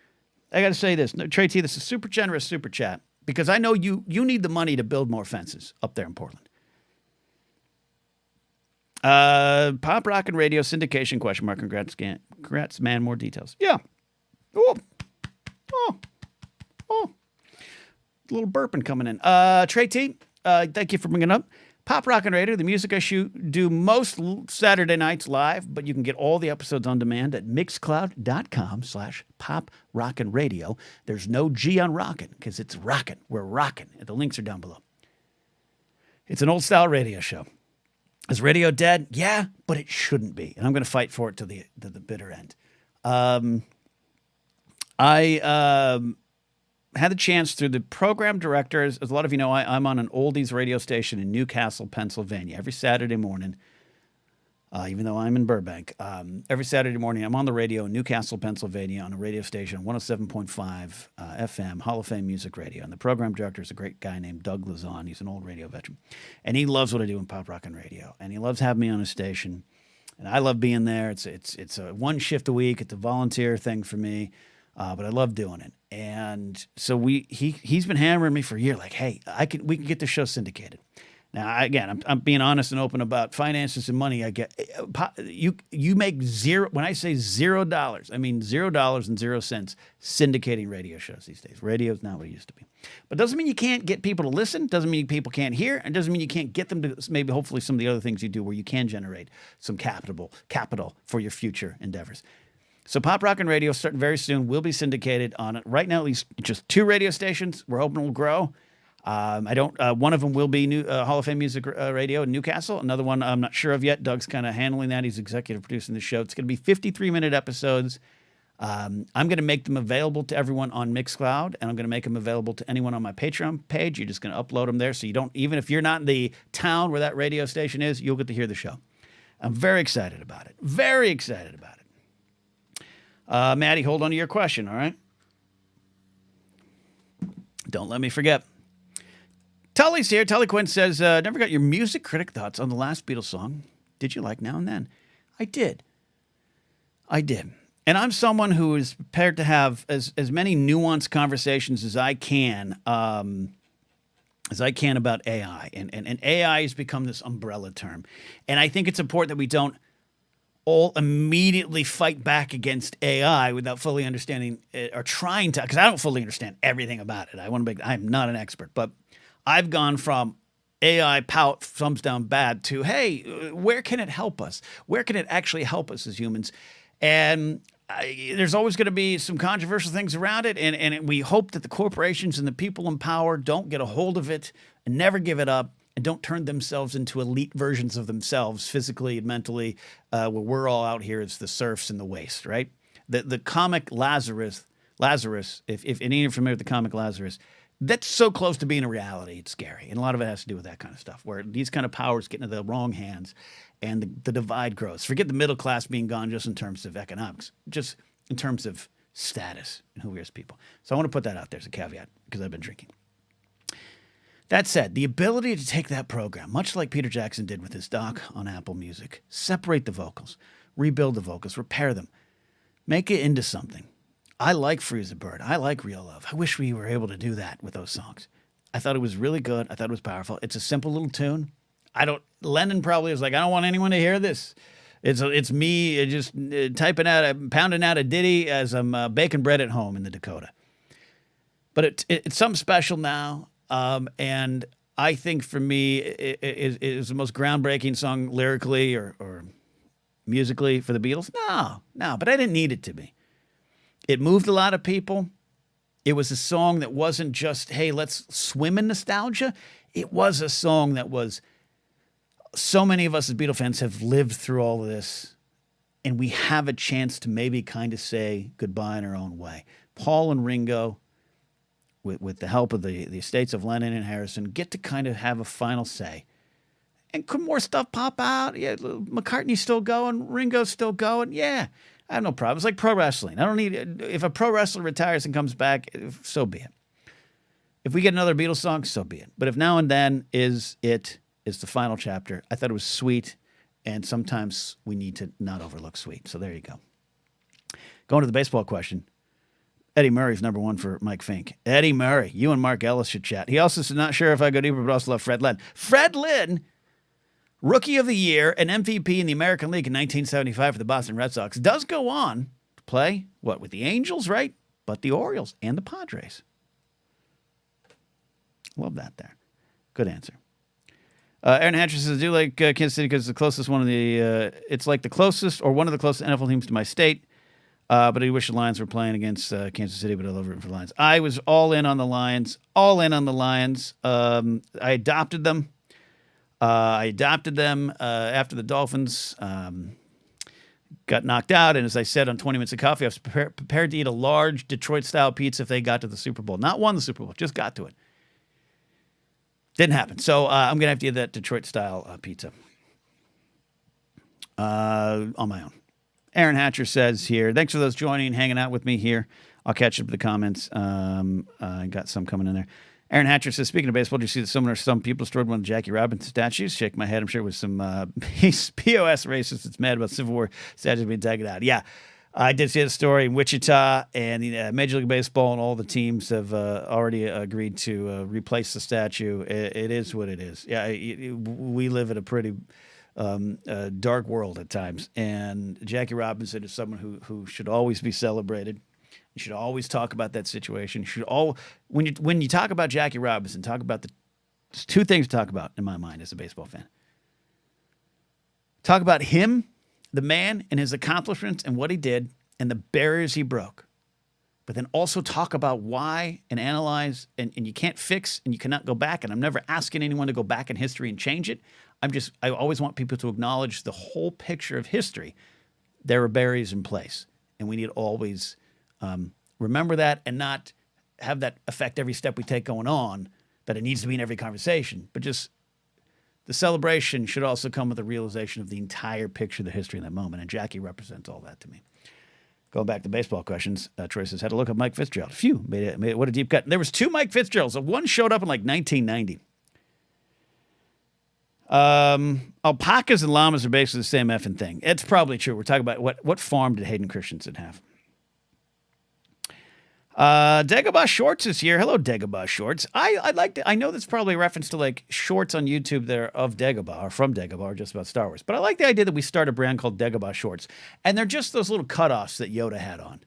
I got to say this, Trey T. This is super generous super chat because I know you need the money to build more fences up there in Portland. Pop rock and radio syndication question mark. Congrats, man. More details. Yeah. Oh. A little burping coming in. Trey T, thank you for bringing it up. Pop Rock and Radio, the music I do most Saturday nights live, but you can get all the episodes on demand at mixcloud.com/pop rock and radio. There's no G on rockin' because it's rockin'. We're rockin'. The links are down below. It's an old style radio show. Is radio dead? Yeah, but it shouldn't be. And I'm going to fight for it to the bitter end. I had the chance through the program directors. As a lot of you know, I'm on an oldies radio station in Newcastle, Pennsylvania, every Saturday morning, even though I'm in Burbank. Every Saturday morning, I'm on the radio in Newcastle, Pennsylvania, on a radio station, 107.5 FM, Hall of Fame Music Radio. And the program director is a great guy named Doug Lazon. He's an old radio veteran. And he loves what I do in pop rock and radio. And he loves having me on his station. And I love being there. It's a one shift a week. It's a volunteer thing for me. But I love doing it. And so he's been hammering me for a year, like, hey, we can get the show syndicated. Now, again, I'm being honest and open about finances and money. I get you make zero. When I say $0, I mean $0.00 syndicating radio shows these days. Radio is not what it used to be. But doesn't mean you can't get people to listen. Doesn't mean people can't hear, and doesn't mean you can't get them to maybe hopefully some of the other things you do where you can generate some capital for your future endeavors. So Pop Rock and Radio starting very soon. Will be syndicated on it right now. At least just 2 radio stations. We're hoping it will grow. One of them will be new Hall of Fame Music Radio in Newcastle. Another one I'm not sure of yet. Doug's kind of handling that. He's executive producing the show. It's going to be 53-minute episodes. I'm going to make them available to everyone on Mixcloud, and I'm going to make them available to anyone on my Patreon page. You're just going to upload them there, so you don't, even if you're not in the town where that radio station is, you'll get to hear the show. I'm very excited about it. Very excited about it. Maddie, hold on to your question, all right? Don't let me forget. Tully's here. Tully Quinn says, never got your music critic thoughts on the last Beatles song. Did you like Now and Then? I did. And I'm someone who is prepared to have as many nuanced conversations as I can about AI. And AI has become this umbrella term. And I think it's important that we don't all immediately fight back against AI without fully understanding it, or trying to, because I don't fully understand everything about it. I'm not an expert, but I've gone from AI pout, thumbs down bad to, hey, where can it help us? Where can it actually help us as humans? And there's always going to be some controversial things around it. And we hope that the corporations and the people in power don't get a hold of it and never give it up. And don't turn themselves into elite versions of themselves physically and mentally, where we're all out here as the serfs and the waste, right? The comic Lazarus, if any of you are familiar with the comic Lazarus, that's so close to being a reality, it's scary. And a lot of it has to do with that kind of stuff, where these kind of powers get into the wrong hands and the divide grows. Forget the middle class being gone just in terms of economics, just in terms of status and who we are as people. So I want to put that out there as a caveat because I've been drinking. That said, the ability to take that program, much like Peter Jackson did with his doc on Apple Music, separate the vocals, rebuild the vocals, repair them, make it into something. I like Free as a Bird. I like Real Love. I wish we were able to do that with those songs. I thought it was really good. I thought it was powerful. It's a simple little tune. Lennon probably was like, I don't want anyone to hear this. It's me just pounding out a ditty as I'm baking bread at home in the Dakota. But it's something special now. And I think for me, it is the most groundbreaking song lyrically or musically for the Beatles. No, but I didn't need it to be. It moved a lot of people. It was a song that wasn't just, hey, let's swim in nostalgia. It was a song that was, so many of us as Beatle fans have lived through all of this, and we have a chance to maybe kind of say goodbye in our own way. Paul and Ringo, with the help of the estates of Lennon and Harrison, get to kind of have a final say. And could more stuff pop out? Yeah, McCartney's still going, Ringo's still going. Yeah, I have no problem. It's like pro wrestling. I don't need, if a pro wrestler retires and comes back, so be it. If we get another Beatles song, so be it. But if Now and Then is the final chapter, I thought it was sweet, and sometimes we need to not overlook sweet. So there you go. Going to the baseball question. Eddie Murray's number one for Mike Fink. Eddie Murray, you and Mark Ellis should chat. He also said, not sure if I go deeper, but also love Fred Lynn. Fred Lynn, Rookie of the Year and MVP in the American League in 1975 for the Boston Red Sox, does go on to play, with the Angels, right? But the Orioles and the Padres. Love that there. Good answer. Aaron Hatcher says, I do like Kansas City because it's the closest one of the, it's like the closest or one of the closest NFL teams to my state. But I wish the Lions were playing against Kansas City, but I love rooting for the Lions. I was all in on the Lions. I adopted them. After the Dolphins got knocked out. And as I said on 20 Minutes of Coffee, I was prepared to eat a large Detroit-style pizza if they got to the Super Bowl. Not won the Super Bowl, just got to it. Didn't happen. So I'm going to have to eat that Detroit-style pizza on my own. Aaron Hatcher says here, thanks for those joining, hanging out with me here. I'll catch up with the comments. I got some coming in there. Aaron Hatcher says, speaking of baseball, did you see that some people destroyed one of Jackie Robinson statues? Shake my head. I'm sure it was some POS racist that's mad about Civil War statues being taken out. Yeah, I did see the story in Wichita, and Major League Baseball and all the teams have already agreed to replace the statue. It is what it is. Yeah, we live in a pretty dark world at times, and Jackie Robinson is someone who should always be celebrated. You should always talk about that situation. When you talk about Jackie Robinson, talk about there's two things to talk about in my mind as a baseball fan. Talk about him, the man, and his accomplishments and what he did and the barriers he broke. But then also talk about why and analyze, and you can't fix and you cannot go back. And I'm never asking anyone to go back in history and change it. I always want people to acknowledge the whole picture of history. There are barriers in place, and we need to always remember that and not have that affect every step we take going on, that it needs to be in every conversation. But just the celebration should also come with a realization of the entire picture of the history in that moment, and Jackie represents all that to me. Going back to baseball questions, Troy says, had to look up Mike Fitzgerald. Phew, what a deep cut. There was two Mike Fitzgeralds. One showed up in like 1990. Alpacas and llamas are basically the same effing thing. It's probably true. We're talking about what farm did Hayden Christensen have? Dagobah Shorts is here. Hello, Dagobah Shorts. I know that's probably a reference to like shorts on YouTube that are of Dagobah or from Dagobah or just about Star Wars. But I like the idea that we start a brand called Dagobah Shorts. And they're just those little cutoffs that Yoda had on.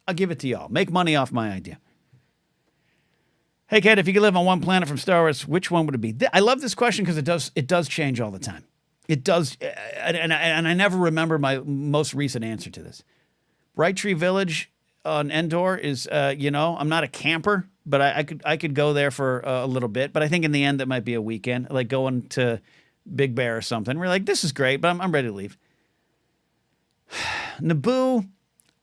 I'll give it to y'all. Make money off my idea. Hey, Ken, if you could live on one planet from Star Wars, which one would it be? I love this question because it does change all the time. It does. And I never remember my most recent answer to this. Bright Tree Village on Endor is, I'm not a camper, but I could go there for a little bit. But I think in the end, that might be a weekend, like going to Big Bear or something. We're like, this is great, but I'm ready to leave. Naboo,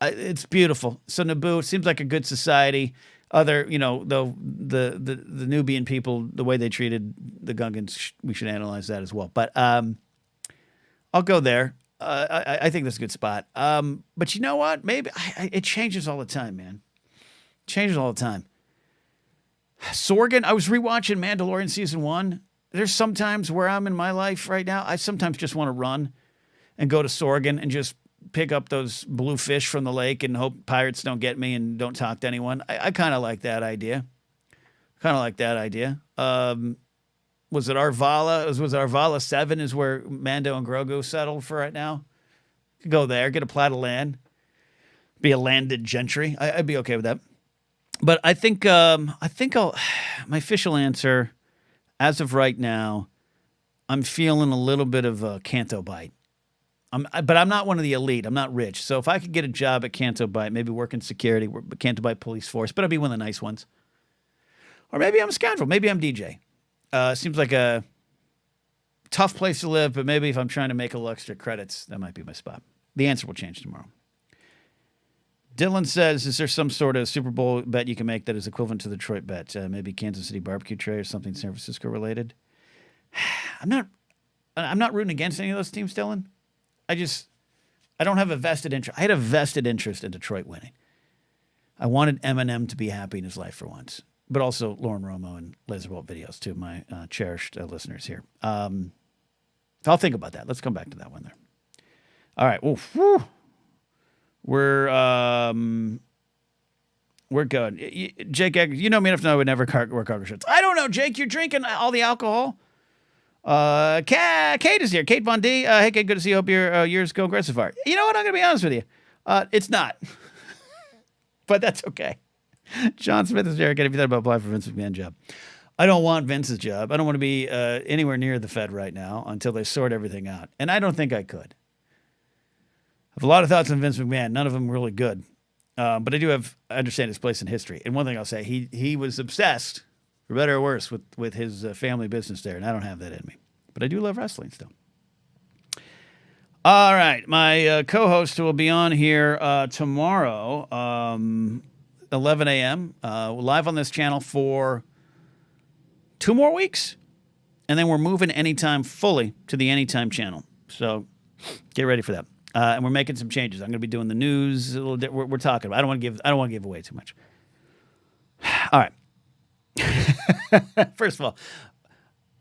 it's beautiful. So Naboo seems like a good society. Other, the Nubian people, the way they treated the Gungans, we should analyze that as well. But I'll go there. I think that's a good spot. But you know what? Maybe it changes all the time, man. It changes all the time. Sorgan, I was rewatching Mandalorian Season 1. There's some times where I'm in my life right now, I sometimes just want to run and go to Sorgan and just pick up those blue fish from the lake and hope pirates don't get me and don't talk to anyone. I kind of like that idea. Was it Arvala? Was it Arvala 7 is where Mando and Grogu settled for right now? Could go there, get a plot of land, be a landed gentry. I'd be okay with that. But I think my official answer, as of right now, I'm feeling a little bit of a Canto bite. But I'm not one of the elite. I'm not rich. So if I could get a job at Canto Bight, maybe work in security, Canto Bight Police Force, but I'd be one of the nice ones. Or maybe I'm a scoundrel. Maybe I'm DJ. Seems like a tough place to live, but maybe if I'm trying to make a little extra credits, that might be my spot. The answer will change tomorrow. Dylan says, is there some sort of Super Bowl bet you can make that is equivalent to the Detroit bet? Maybe Kansas City barbecue tray or something San Francisco related? I'm not rooting against any of those teams, Dylan. I don't have a vested interest. I had a vested interest in Detroit winning. I wanted Eminem to be happy in his life for once, but also Lauren Romo and Laserbolt videos, too, my cherished listeners here. I'll think about that. Let's come back to that one there. All right. Oof, whew. We're good. Jake, you know me enough to know I would never wear cargo shorts. I don't know, Jake. You're drinking all the alcohol. Kate is here. Kate Von D. Hey, Kate, good to see you. Hope your years go aggressive far. You know what? I'm going to be honest with you. It's not. But that's okay. John Smith is here. Again, if you thought about applying for Vince McMahon's job. I don't want Vince's job. I don't want to be anywhere near the Fed right now until they sort everything out. And I don't think I could. I have a lot of thoughts on Vince McMahon. None of them really good. But I understand his place in history. And one thing I'll say, he was obsessed, for better or worse, with his family business there. And I don't have that in me. But I do love wrestling still. All right. My co-host who will be on here tomorrow, 11 a.m., live on this channel for 2 more weeks. And then we're moving Anytime fully to the Anytime channel. So get ready for that. And we're making some changes. I'm going to be doing the news a little bit. We're talking about. I don't want to give away too much. All right. First of all,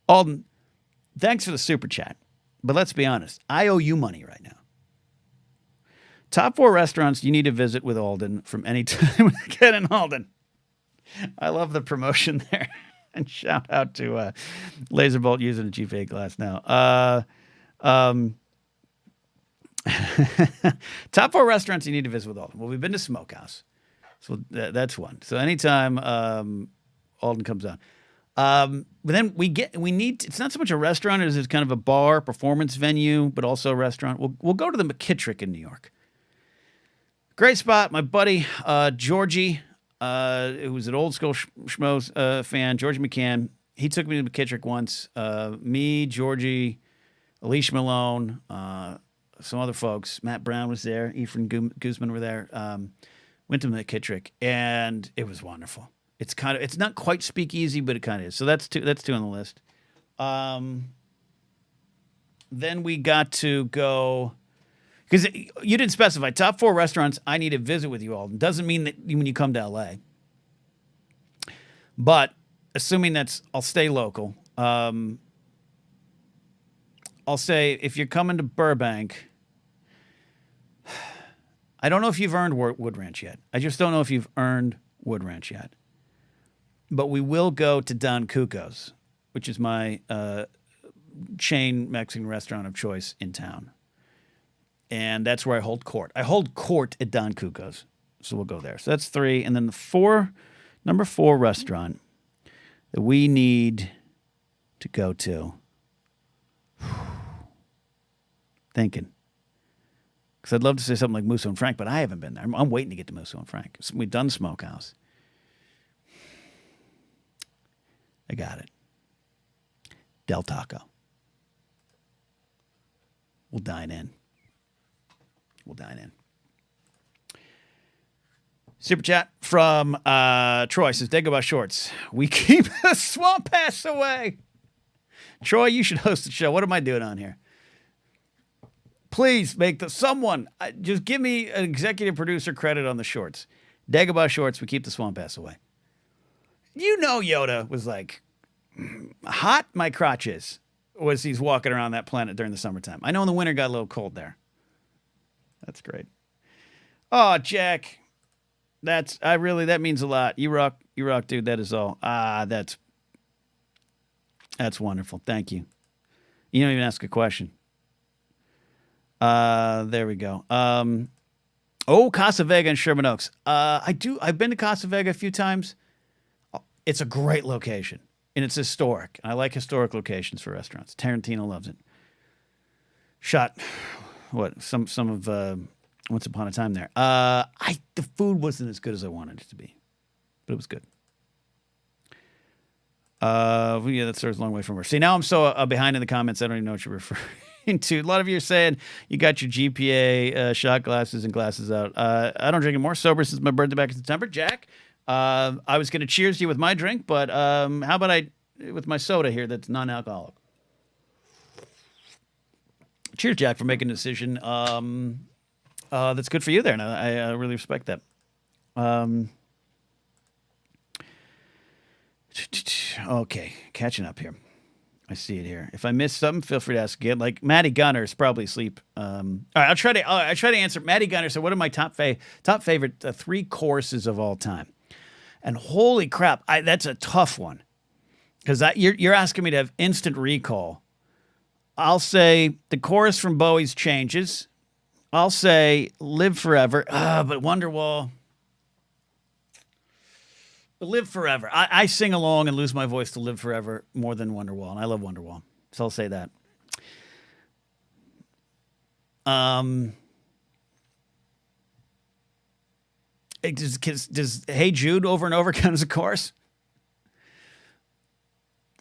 Alden, thanks for the super chat. But let's be honest. I owe you money right now. Top 4 restaurants you need to visit with Alden from Anytime with Ken and Alden. I love the promotion there. And shout out to Laserbolt using a GFA glass now. Top 4 restaurants you need to visit with Alden. Well, we've been to Smokehouse. So that's one. So anytime Alden comes on. But then it's not so much a restaurant as it's kind of a bar, performance venue, but also a restaurant. We'll go to the McKittrick in New York. Great spot. My buddy, Georgie, who's an old school Schmoes fan, Georgie McCann, he took me to McKittrick once. Me, Georgie, Alicia Malone, some other folks. Matt Brown was there. Ephraim Guzman were there. Went to McKittrick, and it was wonderful. It's not quite speakeasy, but it kind of is. So that's two on the list. Then we got to go, because you didn't specify top 4 restaurants I need to visit with you all. Doesn't mean that when you come to LA. But assuming I'll stay local. I'll say if you're coming to Burbank, I don't know if you've earned Wood Ranch yet. I just don't know if you've earned Wood Ranch yet. But we will go to Don Cuco's, which is my chain Mexican restaurant of choice in town. And that's where I hold court. I hold court at Don Cuco's. So we'll go there. So that's 3. And then number 4 restaurant that we need to go to. Thinking. Because I'd love to say something like Musso and Frank, but I haven't been there. I'm waiting to get to Musso and Frank. We've done Smokehouse. I got it. Del Taco. We'll dine in. Super chat from Troy says, Dagobah Shorts. We keep the swamp ass away. Troy, you should host the show. What am I doing on here? Please just give me an executive producer credit on the shorts. Dagobah Shorts, we keep the swamp ass away. You know Yoda was like, hot my crotch is, was he's walking around that planet during the summertime. I know in the winter got a little cold there. That's great. Oh, Jack. That means a lot. You rock, dude. That is all. That's wonderful. Thank you. You don't even ask a question. There we go. Casa Vega and Sherman Oaks. I've been to Casa Vega a few times. It's a great location, and it's historic. I like historic locations for restaurants. Tarantino loves it. Shot some of Once Upon a Time there. The food wasn't as good as I wanted it to be, but it was good. Yeah, that starts a long way from her. See, now I'm so behind in the comments, I don't even know what you're referring to. A lot of you are saying you got your GPA shot glasses and glasses out. I don't drink anymore. Sober since my birthday back in September. Jack, I was going to cheers you with my drink, but how about with my soda here that's non-alcoholic? Cheers, Jack, for making a decision that's good for you there, and I really respect that. Okay, catching up here. I see it here. If I missed something, feel free to ask again. Like Maddie Gunner is probably asleep. All right, I'll try to answer. Maddie Gunner said, "What are my top favorite 3 courses of all time?" And holy crap, that's a tough one because you're asking me to have instant recall. I'll say the chorus from Bowie's Changes. I'll say Live Forever. But Wonderwall. Live Forever. I sing along and lose my voice to Live Forever more than Wonderwall, and I love Wonderwall. So I'll say that. Does Hey Jude over and over count as a chorus?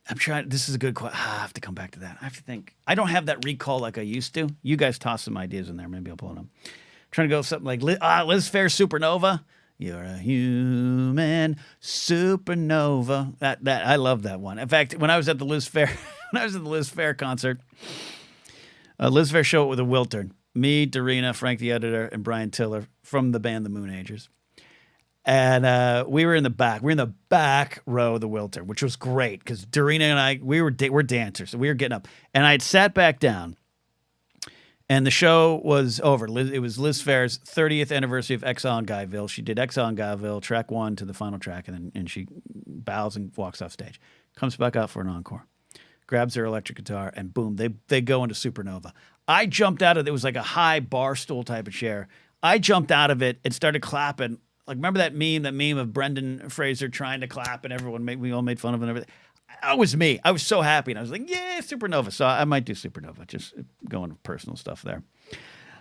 I'm trying. This is a good question. I have to come back to that. I have to think. I don't have that recall like I used to. You guys toss some ideas in there. Maybe I'll pull them. I'm trying to go with something like Liz Phair Supernova. You're a human supernova. That I love that one. In fact, when I was at the Liz Phair concert, Liz Phair show it with a Wiltern. Me, Darina, Frank the editor, and Brian Tiller from the band The Moonagers. And we were in the back. We were in the back row of the Wiltern, which was great because Darina and I, we're dancers, so we were getting up. And I had sat back down. And the show was over. It was Liz Phair's 30th anniversary of Exile in Guyville. She did Exile in Guyville, track 1 to the final track, and she bows and walks off stage. Comes back out for an encore. Grabs her electric guitar, and boom, they go into Supernova. I jumped out of it. It was like a high bar stool type of chair. I jumped out of it and started clapping. Like, remember that meme of Brendan Fraser trying to clap, and we all made fun of it and everything? That was me. I was so happy. And I was like, yeah, Supernova. So I might do Supernova. Just going to personal stuff there.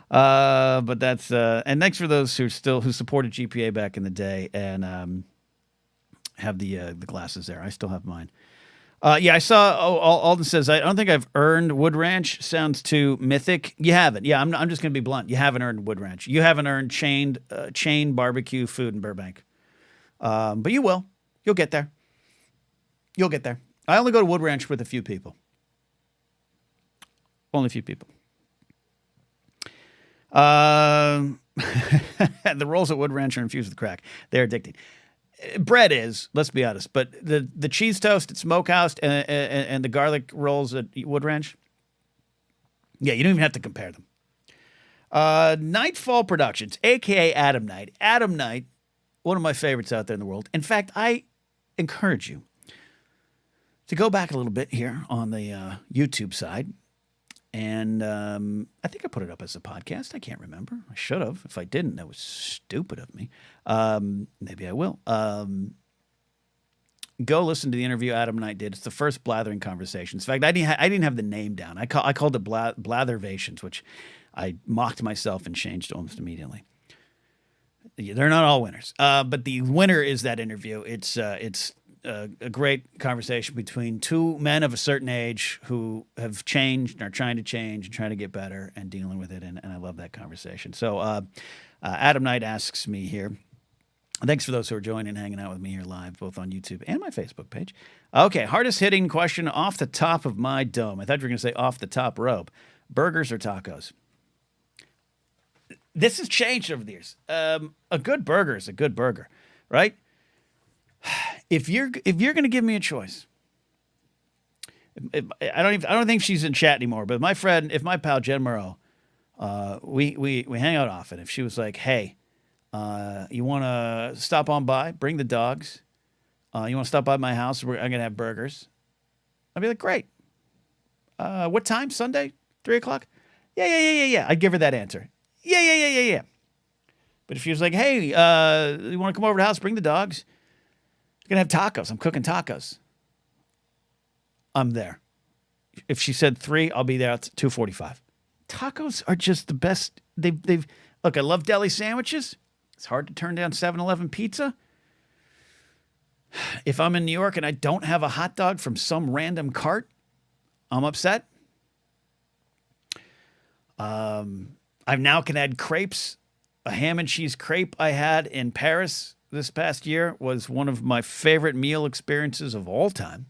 But that's, and thanks for those who supported GPA back in the day and have the glasses there. I still have mine. Yeah, I saw, Alden says, I don't think I've earned Wood Ranch. Sounds too mythic. You haven't. Yeah, I'm just going to be blunt. You haven't earned Wood Ranch. You haven't earned chain barbecue food in Burbank. But you will. You'll get there. You'll get there. I only go to Wood Ranch with a few people. Only a few people. The rolls at Wood Ranch are infused with crack. They're addicting. Bread is, let's be honest, but the cheese toast at Smokehouse and the garlic rolls at Wood Ranch, yeah, you don't even have to compare them. Nightfall Productions, a.k.a. Adam Knight. Adam Knight, one of my favorites out there in the world. In fact, I encourage you to go back a little bit here on the YouTube side. And I think I put it up as a podcast. I can't remember. I should have. If I didn't, that was stupid of me. Maybe I will. Go listen to the interview Adam Knight did. It's the first Blathering Conversations. In fact, I didn't have the name down. I called it Blathervations, which I mocked myself and changed almost immediately. They're not all winners. But the winner is that interview. It's a great conversation between two men of a certain age who have changed and are trying to change and trying to get better and dealing with it. And I love that conversation. So Adam Knight asks me here. Thanks for those who are joining and hanging out with me here live, both on YouTube and my Facebook page. Okay, hardest hitting question off the top of my dome. I thought you were going to say off the top rope. Burgers or tacos? This has changed over the years. A good burger is a good burger, right? If you're going to give me a choice, I don't think she's in chat anymore. But my pal Jen Murrow, we hang out often. If she was like, "Hey, you want to stop on by, bring the dogs. You want to stop by my house? I'm going to have burgers." I'd be like, "Great. What time? Sunday, 3:00? Yeah. I'd give her that answer. Yeah. But if she was like, "Hey, you want to come over to the house, bring the dogs? I'm going to have tacos. I'm cooking tacos." I'm there. If she said 3, I'll be there at 2:45. Tacos are just the best. They've look. I love deli sandwiches. It's hard to turn down 7-Eleven pizza. If I'm in New York and I don't have a hot dog from some random cart, I'm upset. I now can add crepes. A ham and cheese crepe I had in Paris this past year was one of my favorite meal experiences of all time.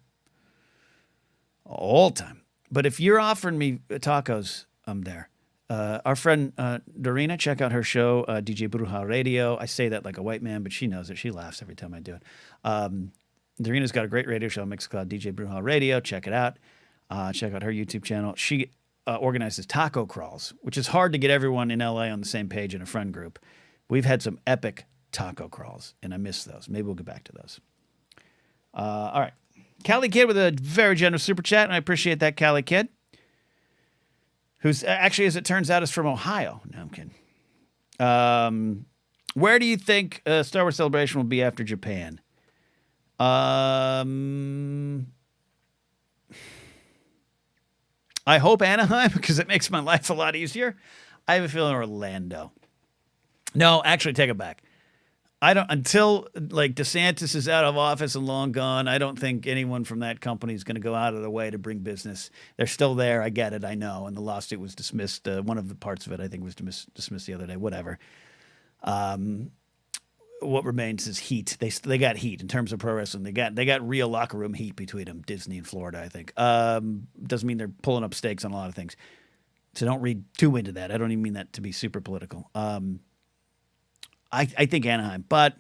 All time. But if you're offering me tacos, I'm there. Our friend Dorina, check out her show, DJ Bruja Radio. I say that like a white man, but she knows it. She laughs every time I do it. Dorina's got a great radio show on Mixcloud, DJ Bruja Radio. Check it out. Check out her YouTube channel. She organizes taco crawls, which is hard to get everyone in LA on the same page in a friend group. We've had some epic taco crawls, and I miss those. Maybe we'll get back to those. All right. Cali Kid with a very generous super chat, and I appreciate that, Cali Kid, who's actually, as it turns out, is from Ohio. No, I'm kidding. Where do you think Star Wars Celebration will be after Japan? I hope Anaheim, because it makes my life a lot easier. I have a feeling Orlando. No, actually, take it back. I don't, until like DeSantis is out of office and long gone, I don't think anyone from that company is going to go out of their way to bring business. They're still there. I get it. I know. And the lawsuit was dismissed. One of the parts of it, I think, was dismissed the other day. Whatever. What remains is heat. They got heat in terms of pro wrestling. They got real locker room heat between them, Disney and Florida, I think. Doesn't mean they're pulling up stakes on a lot of things. So don't read too into that. I don't even mean that to be super political. I think Anaheim, but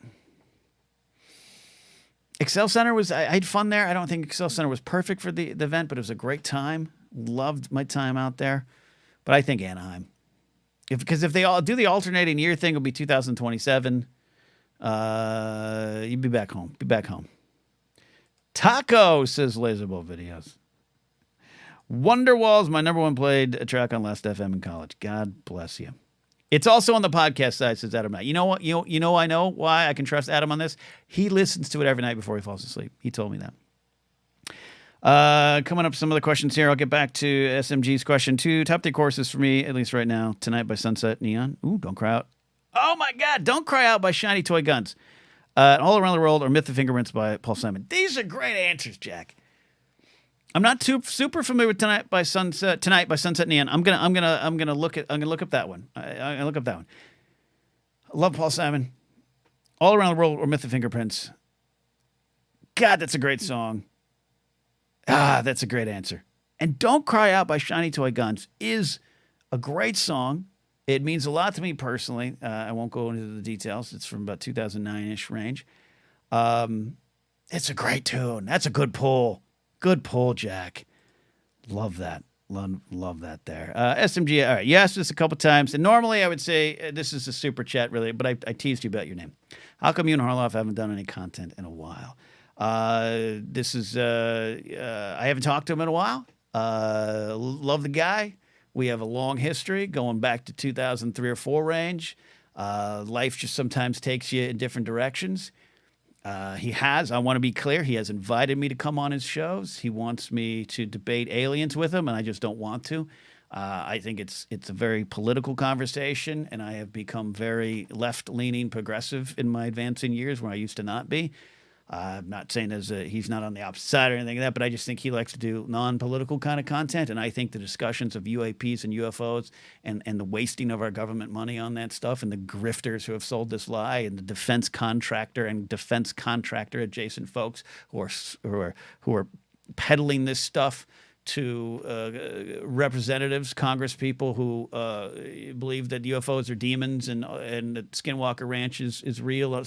Excel Center was, I had fun there. I don't think Excel Center was perfect for the event, but it was a great time. Loved my time out there. But I think Anaheim. Because if they all do the alternating year thing, it'll be 2027. You'd be back home. Be back home. Taco, says Laserbowl Videos. Wonderwall's my number one played track on Last FM in college. God bless you. It's also on the podcast side, says Adam Knight. You know what? I know why I can trust Adam on this. He listens to it every night before he falls asleep. He told me that. Coming up, some of the questions here. I'll get back to SMG's question 2. Top 3 courses for me, at least right now. Tonight by Sunset Neon. Ooh, Don't Cry Out. Oh my God, Don't Cry Out by Shiny Toy Guns. All Around the World or Myth of Fingerprints by Paul Simon. These are great answers, Jack. I'm not too super familiar with Tonight by Sunset Neon. I'm gonna look up that one. I look up that one. I love Paul Simon. All Around the World or Myth of Fingerprints. God, that's a great song. That's a great answer. And Don't Cry Out by Shiny Toy Guns is a great song. It means a lot to me personally. I won't go into the details. It's from about 2009-ish range. It's a great tune. That's a good pull. Good pull, Jack. Love that. Love that there. SMG, all right. You asked this a couple times, and normally I would say this is a super chat, really, but I teased you about your name. How come you and Harloff haven't done any content in a while? I haven't talked to him in a while. Love the guy. We have a long history going back to 2003 or 4 range. Life just sometimes takes you in different directions. I want to be clear, he has invited me to come on his shows. He wants me to debate aliens with him, and I just don't want to. I think it's a very political conversation, and I have become very left-leaning progressive in my advancing years where I used to not be. I'm not saying he's not on the opposite side or anything like that, but I just think he likes to do non-political kind of content, and I think the discussions of UAPs and UFOs and the wasting of our government money on that stuff and the grifters who have sold this lie and the defense contractor adjacent folks who are peddling this stuff to representatives, Congress people who believe that UFOs are demons and that Skinwalker Ranch is real.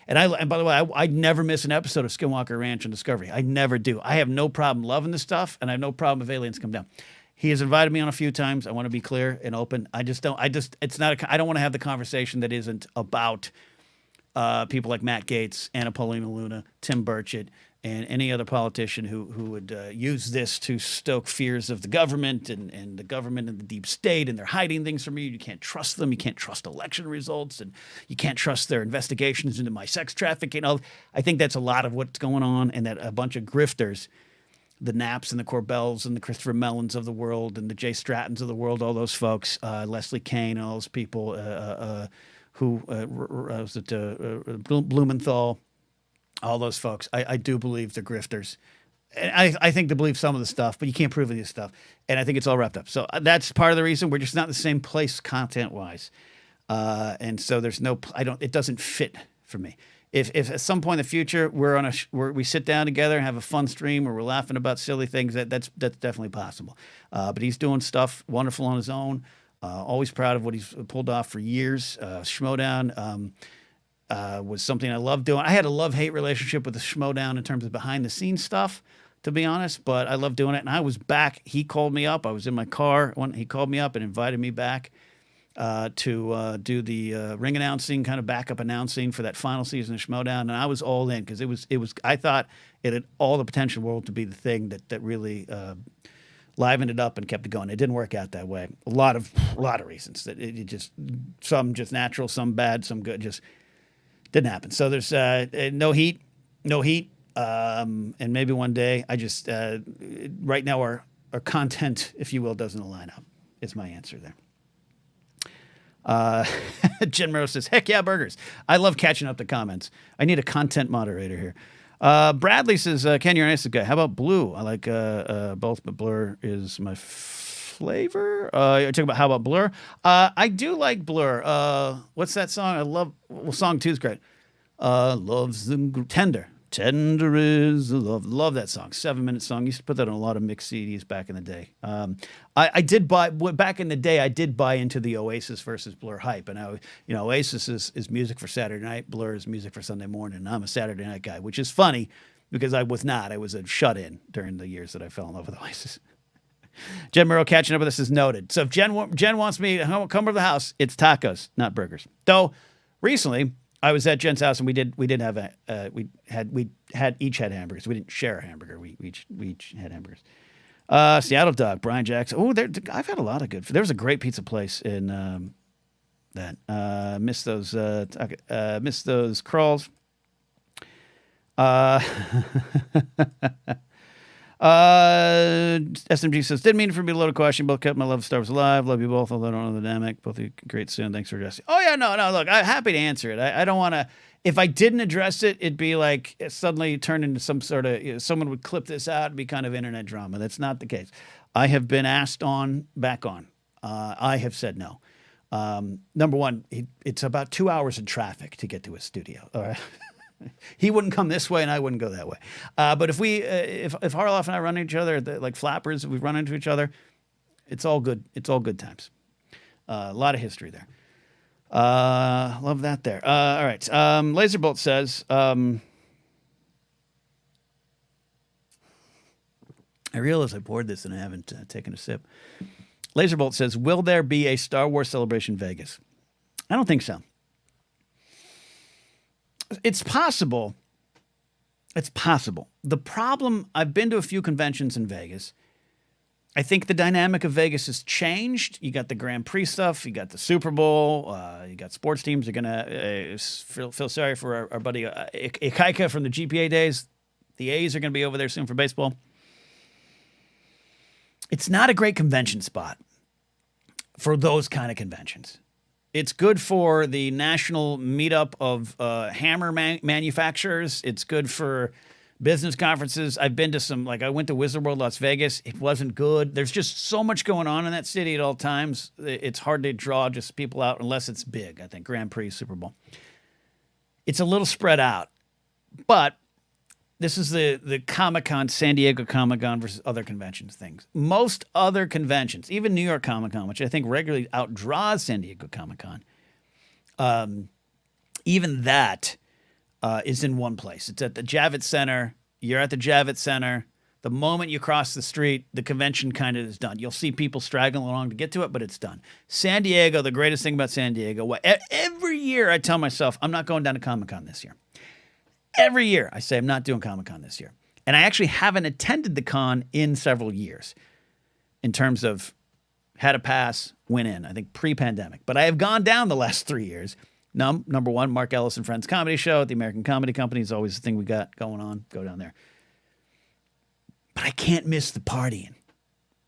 And by the way, I never miss an episode of Skinwalker Ranch on Discovery. I never do. I have no problem loving this stuff, and I have no problem if aliens come down. He has invited me on a few times. I want to be clear and open. I don't want to have the conversation that isn't about people like Matt Gaetz, Anna Paulina Luna, Tim Burchett, and any other politician who would use this to stoke fears of the government and the government and the deep state, and they're hiding things from you. You can't trust them. You can't trust election results, and you can't trust their investigations into my sex trafficking. I think that's a lot of what's going on, and that a bunch of grifters the Naps and the Corbells and the Christopher Mellons of the world and the Jay Strattons of the world, all those folks, Leslie Kane and all those people who was it Blumenthal, all those folks. I do believe they're grifters. And I think they believe some of the stuff, but you can't prove any of the stuff. And I think it's all wrapped up. So that's part of the reason we're just not in the same place content-wise. And so there's no, it doesn't fit for me. If at some point in the future we sit down together and have a fun stream where we're laughing about silly things, that's definitely possible. But he's doing stuff wonderful on his own. Always proud of what he's pulled off for years. Schmodown was something I loved doing. I had a love-hate relationship with the Schmodown in terms of behind-the-scenes stuff, to be honest, but I love doing it. And I was back. He called me up. I was in my car when he called me up and invited me back to do the ring announcing, kind of backup announcing for that final season of Schmodown. And I was all in because it was. I thought it had all the potential in the world to be the thing that really livened it up and kept it going. It didn't work out that way. A lot of reasons. That it just, some just natural, some bad, some good. Just didn't happen. So there's no heat. And maybe one day. I just right now our content, if you will, doesn't align up. Is my answer there. Jen Merrow says, heck yeah, burgers. I love catching up the comments. I need a content moderator here. Bradley says, Ken, you're a nice guy. How about Blue? I like both, but Blur is my flavor. You're talking about how about Blur? I do like Blur. What's that song? I love, well, song 2 is great. Love's the Tender. Tender is the love. Love that song. 7-minute song. Used to put that on a lot of mixed CDs back in the day. I did buy back in the day. I did buy into the Oasis versus Blur hype, and Oasis is music for Saturday night. Blur is music for Sunday morning. And I'm a Saturday night guy, which is funny because I was not. I was a shut-in during the years that I fell in love with Oasis. Jen Merrow catching up with us is noted. So if Jen wants me to come over to the house, it's tacos, not burgers. Though recently, I was at Jen's house and we did have each had hamburgers. We didn't share a hamburger. We each had hamburgers. Seattle Dog, Brian Jackson. Oh, I've had a lot of good. There was a great pizza place in that. Miss those crawls. SMG says, didn't mean for me to load a question. Both kept my love of Star Wars alive. Love you both, although I don't know the dynamic. Both of you great soon. Thanks for addressing. Oh, yeah, no. Look, I'm happy to answer it. I don't want to. If I didn't address it, it'd be like it suddenly turned into some sort of, someone would clip this out and be kind of internet drama. That's not the case. I have been asked back on. I have said no. Number one, it's about 2 hours in traffic to get to a studio. All right. He wouldn't come this way and I wouldn't go that way. But if Harloff and I run into each other, like flappers, if we run into each other, it's all good. It's all good times. A lot of history there. Love that there. All right. Laserbolt says, I realize I poured this and I haven't taken a sip. Laserbolt says, will there be a Star Wars Celebration Vegas? I don't think so. It's possible. It's possible. The problem, I've been to a few conventions in Vegas. I think the dynamic of Vegas has changed. You got the Grand Prix stuff. You got the Super Bowl. You got sports teams. You're going to feel sorry for our buddy Ikaika from the GPA days. The A's are going to be over there soon for baseball. It's not a great convention spot for those kind of conventions. It's good for the national meetup of hammer manufacturers. It's good for business conferences. I've been to some, I went to Wizard World Las Vegas. It wasn't good. There's just so much going on in that city at all times. It's hard to draw just people out unless it's big, I think, Grand Prix, Super Bowl. It's a little spread out. But this is the Comic-Con, San Diego Comic-Con versus other conventions things. Most other conventions, even New York Comic-Con, which I think regularly outdraws San Diego Comic-Con, even that is in one place. It's at the Javits Center. You're at the Javits Center. The moment you cross the street, the convention kind of is done. You'll see people straggling along to get to it, but it's done. San Diego, the greatest thing about San Diego, every year I tell myself, I'm not going down to Comic-Con this year. Every year I say I'm not doing Comic-Con this year. And I actually haven't attended the con in several years in terms of had a pass, went in, I think pre-pandemic. But I have gone down the last 3 years. Number one, Mark Ellis and Friends Comedy Show at the American Comedy Company is always the thing we got going on. Go down there. but I can't miss the partying.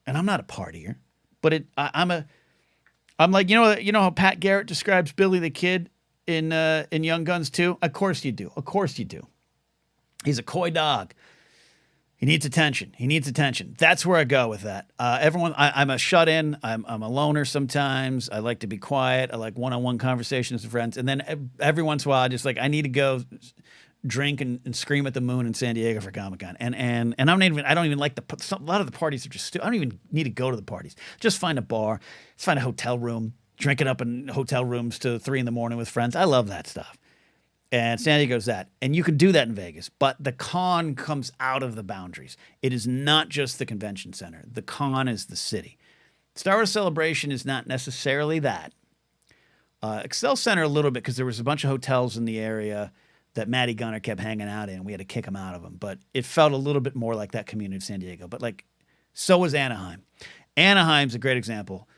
And I'm not a partier, but I'm like, you know how Pat Garrett describes Billy the Kid in Young Guns 2? Of course you do. Of course you do. He's a coy dog. He needs attention. He needs attention. That's where I go with that. I'm a shut-in. I'm a loner sometimes. I like to be quiet. I like one-on-one conversations with friends. And then every once in a while, I need to go drink and scream at the moon in San Diego for Comic-Con. And I don't even like a lot of the parties are just I don't even need to go to the parties. Just find a bar. Just find a hotel room. Drink it up in hotel rooms to 3 a.m. with friends. I love that stuff. And San Diego's that. And you can do that in Vegas. But the con comes out of the boundaries. It is not just the convention center. The con is the city. Star Wars Celebration is not necessarily that. Excel Center a little bit because there was a bunch of hotels in the area that Matty Gunner kept hanging out in. We had to kick him out of them. But it felt a little bit more like that community of San Diego. But so was Anaheim. Anaheim's a great example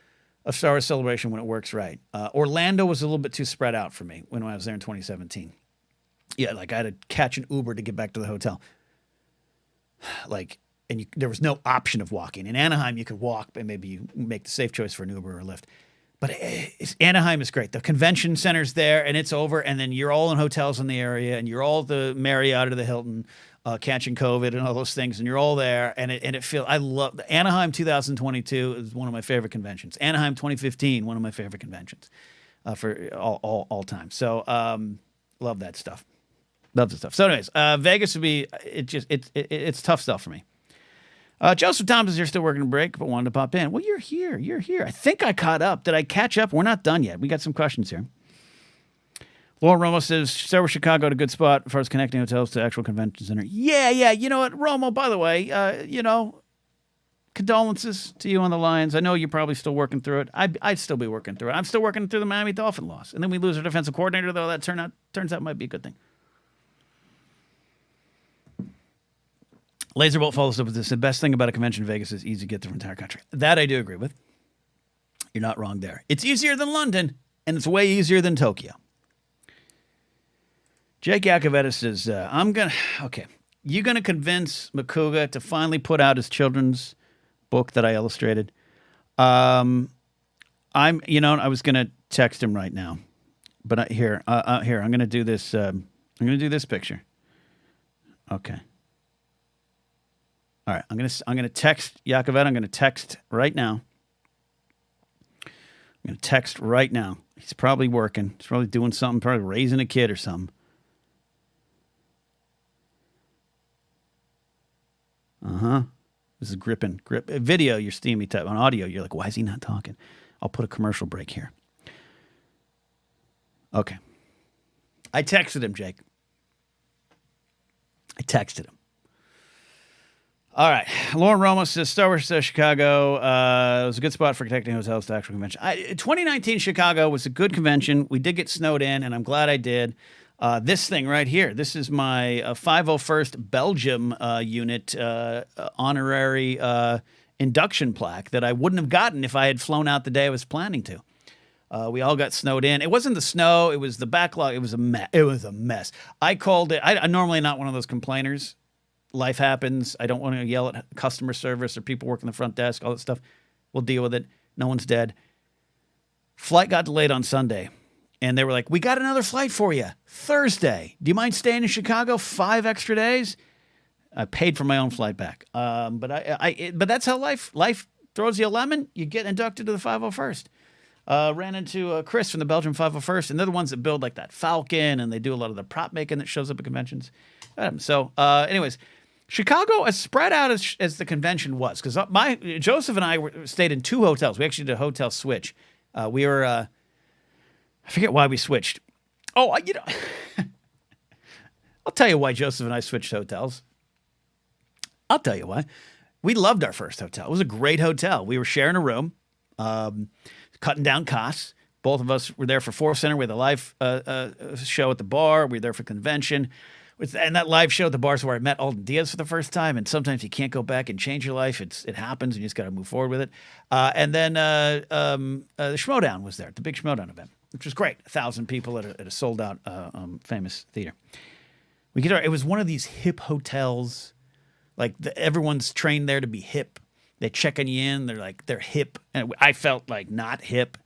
of Star Wars Celebration when it works right. Orlando was a little bit too spread out for me when I was there in 2017. Yeah, I had to catch an Uber to get back to the hotel. There was no option of walking. In Anaheim, you could walk, and maybe you make the safe choice for an Uber or a Lyft. But Anaheim is great. The convention center's there, and it's over, and then you're all in hotels in the area, and you're all at the Marriott or the Hilton, catching COVID and all those things, and you're all there, and it feels. I love Anaheim 2022 is one of my favorite conventions. Anaheim 2015, one of my favorite conventions for all time. So love that stuff. Love the stuff. So, anyways, Vegas would be it's tough stuff for me. Joseph Thompson, you're still working a break, but wanted to pop in. Well, you're here. You're here. I think I caught up. Did I catch up? We're not done yet. We got some questions here. Laura Romo says, Star Wars Chicago at a good spot as far as connecting hotels to actual convention center. Yeah. You know what, Romo, by the way, condolences to you on the Lions. I know you're probably still working through it. I'd still be working through it. I'm still working through the Miami Dolphin loss. And then we lose our defensive coordinator, though. That turns out might be a good thing. Laserbolt follows up with this. The best thing about a convention in Vegas is easy to get through the entire country. That I do agree with. You're not wrong there. It's easier than London, and it's way easier than Tokyo. Jake Yakoveta says, you're going to convince Makuga to finally put out his children's book that I illustrated. I was going to text him right now, but here, I'm going to do this. I'm going to do this picture. Okay. All right, I'm gonna text Yakoveta. I'm gonna text right now. He's probably working. He's probably doing something. Probably raising a kid or something. This is grip video. You're steamy type on audio. You're like, why is he not talking? I'll put a commercial break here. Okay. I texted him, Jake. All right. Lauren Ramos says, Star Wars Chicago was a good spot for connecting hotels to actual convention. 2019 Chicago was a good convention. We did get snowed in, and I'm glad I did. This thing right here, this is my 501st Belgium unit honorary induction plaque that I wouldn't have gotten if I had flown out the day I was planning to. We all got snowed in. It wasn't the snow. It was the backlog. It was a mess. I called it. I'm normally not one of those complainers. Life happens. I don't want to yell at customer service or people working the front desk, all that stuff. We'll deal with it. No one's dead. Flight got delayed on Sunday, and they were like, we got another flight for you Thursday. Do you mind staying in Chicago 5 extra days? I paid for my own flight back. But that's how life throws you a lemon. You get inducted to the 501st. Ran into Chris from the Belgium 501st, and they're the ones that build like that Falcon, and they do a lot of the prop making that shows up at conventions. Anyways, Chicago, as spread out as the convention was, because Joseph and I stayed in 2 hotels. We actually did a hotel switch. We were, I forget why we switched. I'll tell you why Joseph and I switched hotels. I'll tell you why. We loved our first hotel. It was a great hotel. We were sharing a room, cutting down costs. Both of us were there for Force Center. We had a live show at the bar. We were there for convention. And that live show at the bar is where I met Alden Diaz for the first time. And sometimes you can't go back and change your life. It happens, and you just got to move forward with it. And then the Schmodown was there, the big Schmodown event, which was great. 1,000 people at a sold-out famous theater. It was one of these hip hotels, Like everyone's trained there to be hip. They check on you in. They're hip. And I felt like not hip.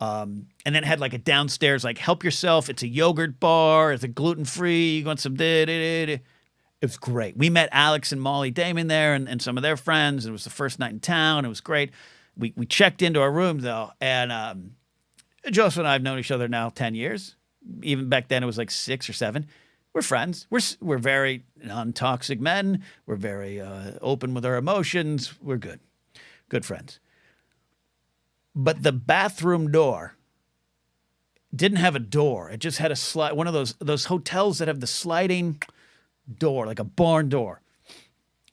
And then it had like a downstairs, like help yourself. It's a yogurt bar. It's a gluten-free. You want some It was great. We met Alex and Molly Damon there and some of their friends. It was the first night in town. It was great. We checked into our room though. And Joseph and I have known each other now 10 years. Even back then it was like 6 or 7. We're friends. We're very non-toxic men. We're very open with our emotions. We're good. Good friends. But the bathroom door didn't have a door. It just had a slide. One of those hotels that have the sliding door, like a barn door.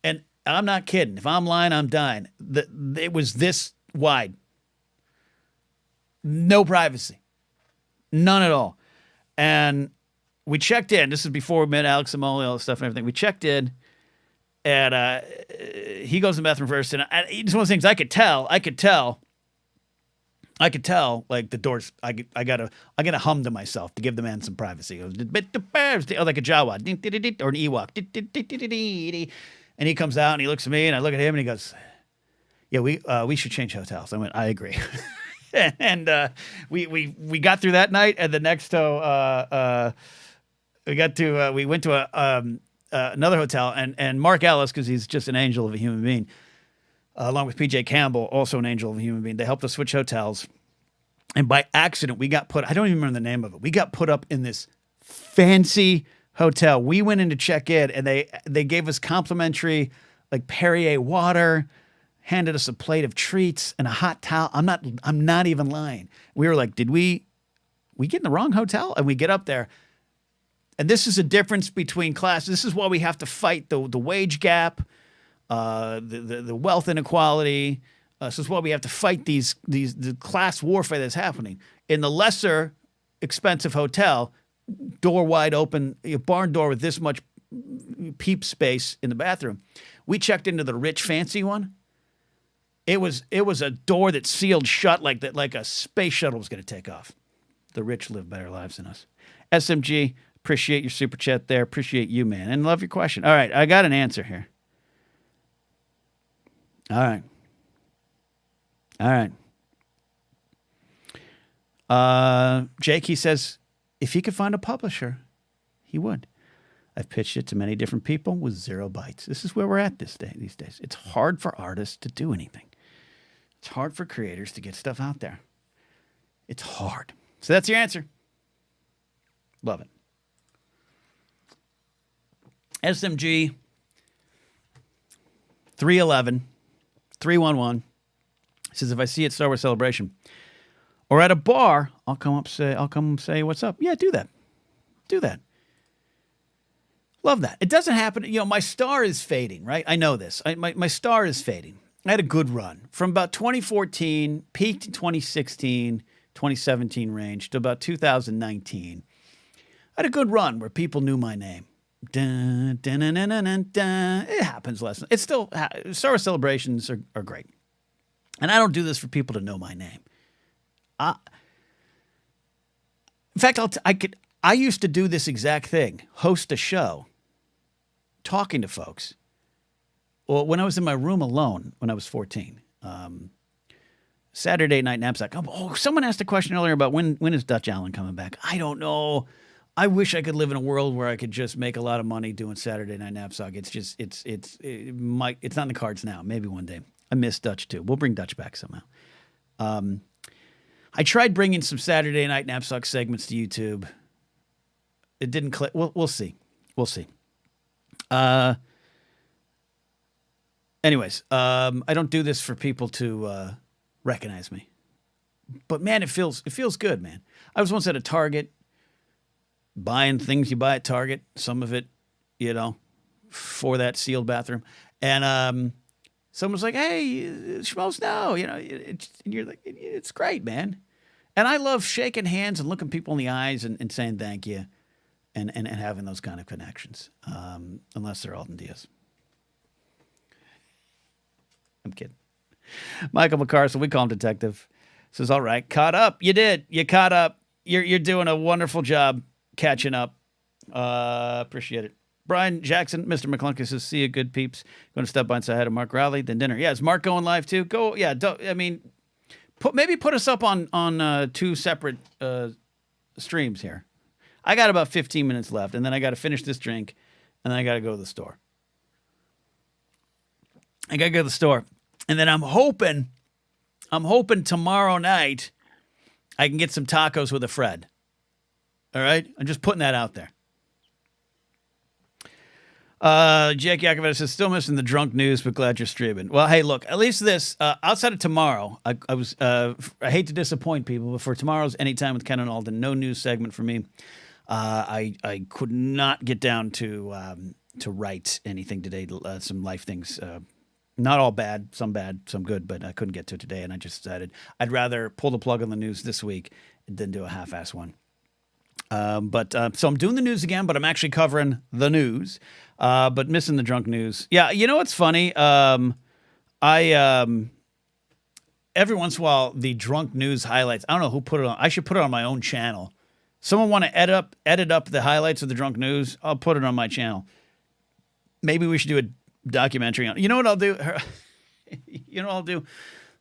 And I'm not kidding. If I'm lying, I'm dying. It was this wide. No privacy. None at all. And we checked in. This is before we met Alex and Molly, all this stuff and everything. We checked in, and he goes in the bathroom first. And it's one of those things I could tell, like the doors. I gotta hum to myself to give the man some privacy. It goes, like a Jawa or an Ewok. And he comes out and he looks at me and I look at him and he goes, "Yeah, we should change hotels." I went, "I agree." And we got through that night, and the next we went to another hotel, and Mark Ellis, because he's just an angel of a human being, along with PJ Campbell, also an angel of a human being. They helped us switch hotels, and by accident we got put. I don't even remember the name of it. We got put up in this fancy hotel. We went in to check in, and they gave us complimentary like Perrier water. Handed us a plate of treats and a hot towel. I'm not even lying. We were like, did we get in the wrong hotel? And we get up there. And this is a difference between classes. This is why we have to fight the wage gap, the wealth inequality. This is why we have to fight the class warfare that's happening. In the lesser expensive hotel, door wide open, a barn door with this much peep space in the bathroom. We checked into the rich fancy one. It was a door that sealed shut like a space shuttle was going to take off. The rich live better lives than us. SMG, appreciate your super chat there. Appreciate you, man. And love your question. All right, I got an answer here. All right. Jake, he says, if he could find a publisher, he would. I've pitched it to many different people with 0 bites. This is where we're at these days. It's hard for artists to do anything. It's hard for creators to get stuff out there. It's hard. So that's your answer. Love it. SMG 311 says, if I see it at Star Wars Celebration or at a bar, I'll come say what's up. Yeah, do that. Love that. It doesn't happen. You know, my star is fading, right? I know this. My star is fading. I had a good run from about 2014, peaked in 2016, 2017 range to about 2019. I had a good run where people knew my name. Dun, dun, dun, dun, dun, dun. It happens less. It's still, Star Wars celebrations are great. And I don't do this for people to know my name. In fact, I used to do this exact thing, host a show, talking to folks. Well, when I was in my room alone, when I was 14, Saturday Night Napzok. Oh, someone asked a question earlier about when is Dutch Allen coming back? I don't know. I wish I could live in a world where I could just make a lot of money doing Saturday Night Napzok. It's not in the cards now. Maybe one day. I miss Dutch too. We'll bring Dutch back somehow. I tried bringing some Saturday Night Napzok segments to YouTube. It didn't click. We'll see. Anyways, I don't do this for people to recognize me. But man, it feels good, man. I was once at a Target buying things you buy at Target, some of it, for that sealed bathroom. And someone was like, "Hey, Schmoes, no, and you're like, it's great, man." And I love shaking hands and looking people in the eyes and saying thank you and having those kind of connections, unless they're Alden Diaz. I'm kidding. Michael McCarson, we call him Detective, says, all right, caught up. You did. You caught up. You're doing a wonderful job catching up. Appreciate it. Brian Jackson, Mr. McClunky says, see you, good peeps. Going to step by and say hi to Mark Rowley, then dinner. Yeah, is Mark going live too? Go, yeah. Maybe put us up on 2 separate streams here. I got about 15 minutes left, and then I got to finish this drink, and then I got to go to the store. I got to go to the store, and then I'm hoping tomorrow night I can get some tacos with a Fred. All right? I'm just putting that out there. Jack Yakoveta says, still missing the drunk news, but glad you're streaming. Well, hey, look, at least this, outside of tomorrow, I hate to disappoint people, but for tomorrow's Anytime with Ken and Alden, no news segment for me. I could not get down to write anything today, some life things, not all bad, some good, but I couldn't get to it today, and I just decided I'd rather pull the plug on the news this week than do a half-ass one. So I'm doing the news again, but I'm actually covering the news, but missing the drunk news. Yeah, you know what's funny? Every once in a while, the drunk news highlights, I don't know who put it on. I should put it on my own channel. Someone want to edit up the highlights of the drunk news? I'll put it on my channel. Maybe we should do a documentary on. You know what I'll do? You know what I'll do?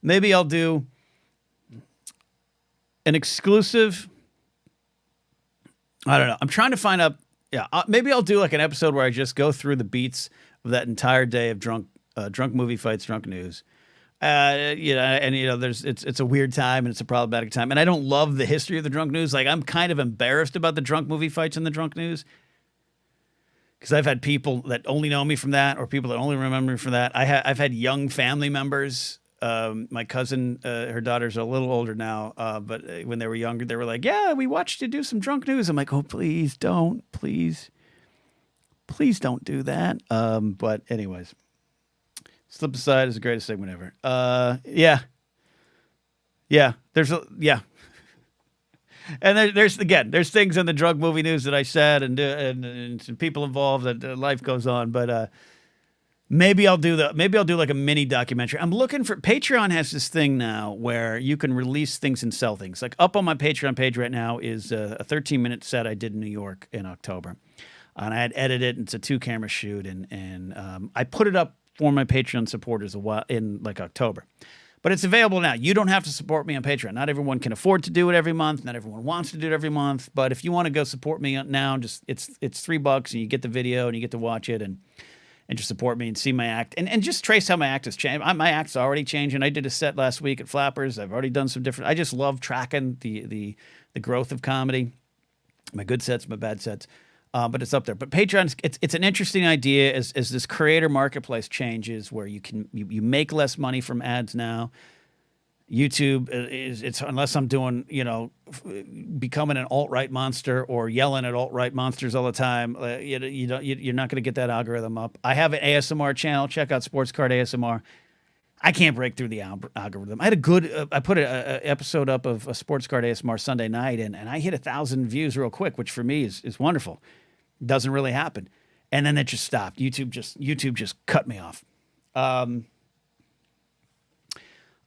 Maybe I'll do an exclusive. I don't know. I'm trying to find out. Yeah, maybe I'll do like an episode where I just go through the beats of that entire day of drunk movie fights, drunk news. It's a weird time and it's a problematic time, and I don't love the history of the drunk news. Like, I'm kind of embarrassed about the drunk movie fights and the drunk news, because I've had people that only know me from that, or people that only remember me from that. I've had young family members. My cousin, her daughters are a little older now, but when they were younger, they were like, yeah, we watched you do some drunk news. I'm like, oh, please don't. Please don't do that. But anyways, Slip Aside is the greatest segment ever. Yeah. And there's things in the drug movie news that I said, and some people involved, that life goes on. But maybe I'll do like a mini documentary. I'm looking for, Patreon has this thing now where you can release things and sell things. Like, up on my Patreon page right now is a 13-minute set I did in New York in October, and I had edited it. It's a 2-camera shoot, and I put it up for my Patreon supporters in like October. But it's available now. You don't have to support me on Patreon. Not everyone can afford to do it every month. Not everyone wants to do it every month. But if you want to go support me now, just it's $3, and you get the video and you get to watch it and just support me and see my act and just trace how my act has changed. My act's already changing. I did a set last week at Flappers. I've already done some different. I just love tracking the growth of comedy, my good sets, my bad sets. But it's up there. But Patreon, it's an interesting idea as this creator marketplace changes, where you make less money from ads now. YouTube it's unless I'm doing, becoming an alt-right monster or yelling at alt-right monsters all the time. You're not going to get that algorithm up. I have an ASMR channel. Check out Sports Card ASMR. I can't break through the algorithm. I had I put an episode up of a Sports Card ASMR Sunday night, and I hit 1,000 views real quick, which for me is wonderful. Doesn't really happen. And then it just stopped. YouTube just cut me off.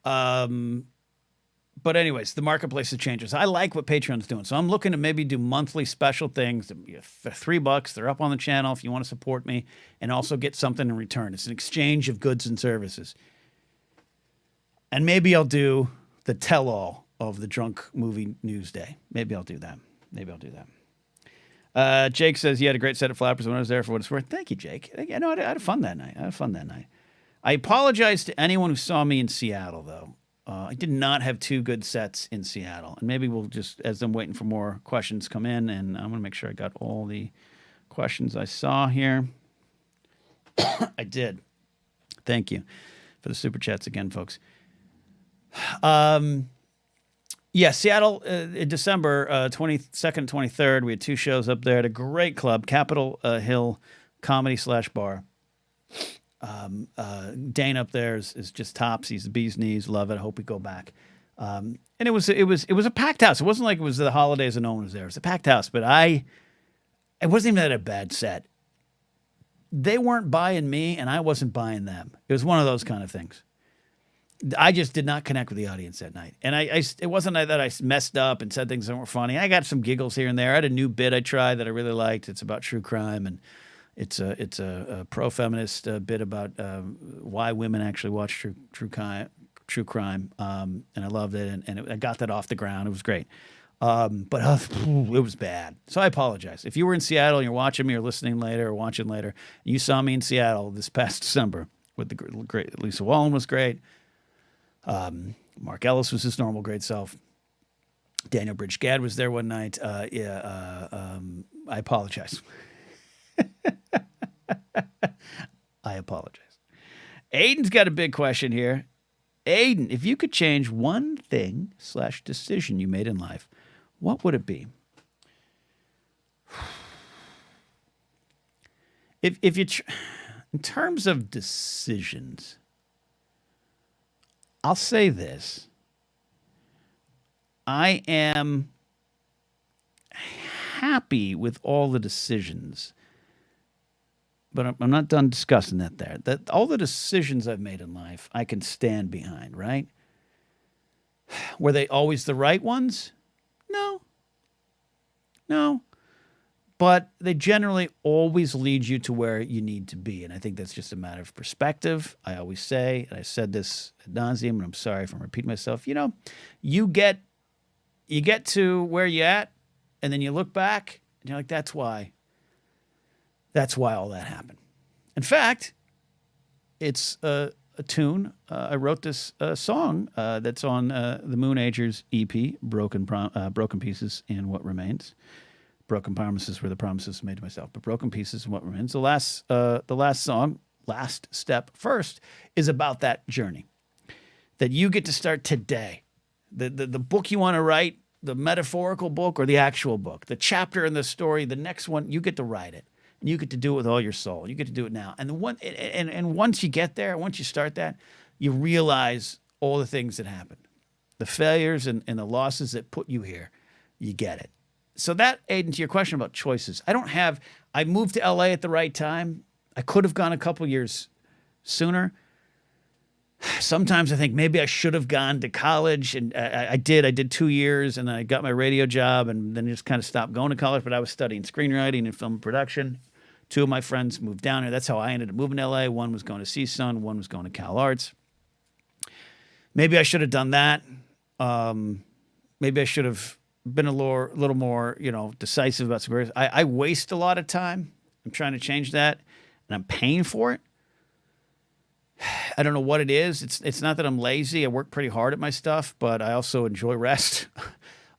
But anyways, the marketplace has changes. I like what Patreon's doing. So I'm looking to maybe do monthly special things. For $3, they're up on the channel if you want to support me and also get something in return. It's an exchange of goods and services. And maybe I'll do the tell-all of the drunk movie news day. Maybe I'll do that. Jake says he had a great set of Flappers when I was there, for what it's worth. Thank you, Jake. I had fun that night. I apologize to anyone who saw me in Seattle, though. I did not have 2 good sets in Seattle. And maybe we'll just, as I'm waiting for more questions come in, and I'm going to make sure I got all the questions I saw here. I did. Thank you for the super chats again, folks. Seattle in December 22nd, 23rd. We had 2 shows up there at a great club, Capitol Hill Comedy /Bar. Dane up there is just tops. He's the bee's knees. Love it. I hope we go back. And it was a packed house. It wasn't like it was the holidays and no one was there. It was a packed house, but it wasn't even that a bad set. They weren't buying me, and I wasn't buying them. It was one of those kind of things. I just did not connect with the audience that night. And it wasn't that I messed up and said things that weren't funny. I got some giggles here and there. I had a new bit I tried that I really liked. It's about true crime. And, It's a pro-feminist bit about why women actually watch true crime, and I loved it, and I got that off the ground. It was great, but it was bad. So I apologize. If you were in Seattle and you're watching me or listening later or watching later, and you saw me in Seattle this past December with the great Lisa Wallen was great. Mark Ellis was his normal great self. Daniel Bridge-Gadd was there one night. I apologize. I apologize. Aiden's got a big question here. Aiden, if you could change one thing / decision you made in life, what would it be? If you, in terms of decisions, I'll say this. I am happy with all the decisions, but I'm not done discussing that there. That all the decisions I've made in life, I can stand behind, right? Were they always the right ones? No. But they generally always lead you to where you need to be. And I think that's just a matter of perspective. I always say, and I said this ad nauseum, and I'm sorry if I'm repeating myself, you get to where you're at, and then you look back, and you're like, that's why all that happened. In fact, it's a tune. I wrote this song that's on the Moonagers EP, Broken Pieces and What Remains. Broken Promises were the promises made to myself, but Broken Pieces and What Remains. The last song, Last Step First, is about that journey that you get to start today. The book you want to write, the metaphorical book or the actual book, the chapter in the story, the next one, you get to write it. And you get to do it with all your soul. You get to do it now. And once you get there, once you start that, you realize all the things that happened. The failures and the losses that put you here. You get it. So that, Aiden, to your question about choices, I moved to LA at the right time. I could have gone a couple years sooner. Sometimes I think maybe I should have gone to college, and I did. I did 2 years, and then I got my radio job, and then just kind of stopped going to college. But I was studying screenwriting and film production. 2 of my friends moved down here. That's how I ended up moving to LA. One was going to CSUN. One was going to Cal Arts. Maybe I should have done that. Maybe I should have been a little more, decisive about some careers. I waste a lot of time. I'm trying to change that, and I'm paying for it. I don't know what it is. It's not that I'm lazy. I work pretty hard at my stuff, but I also enjoy rest.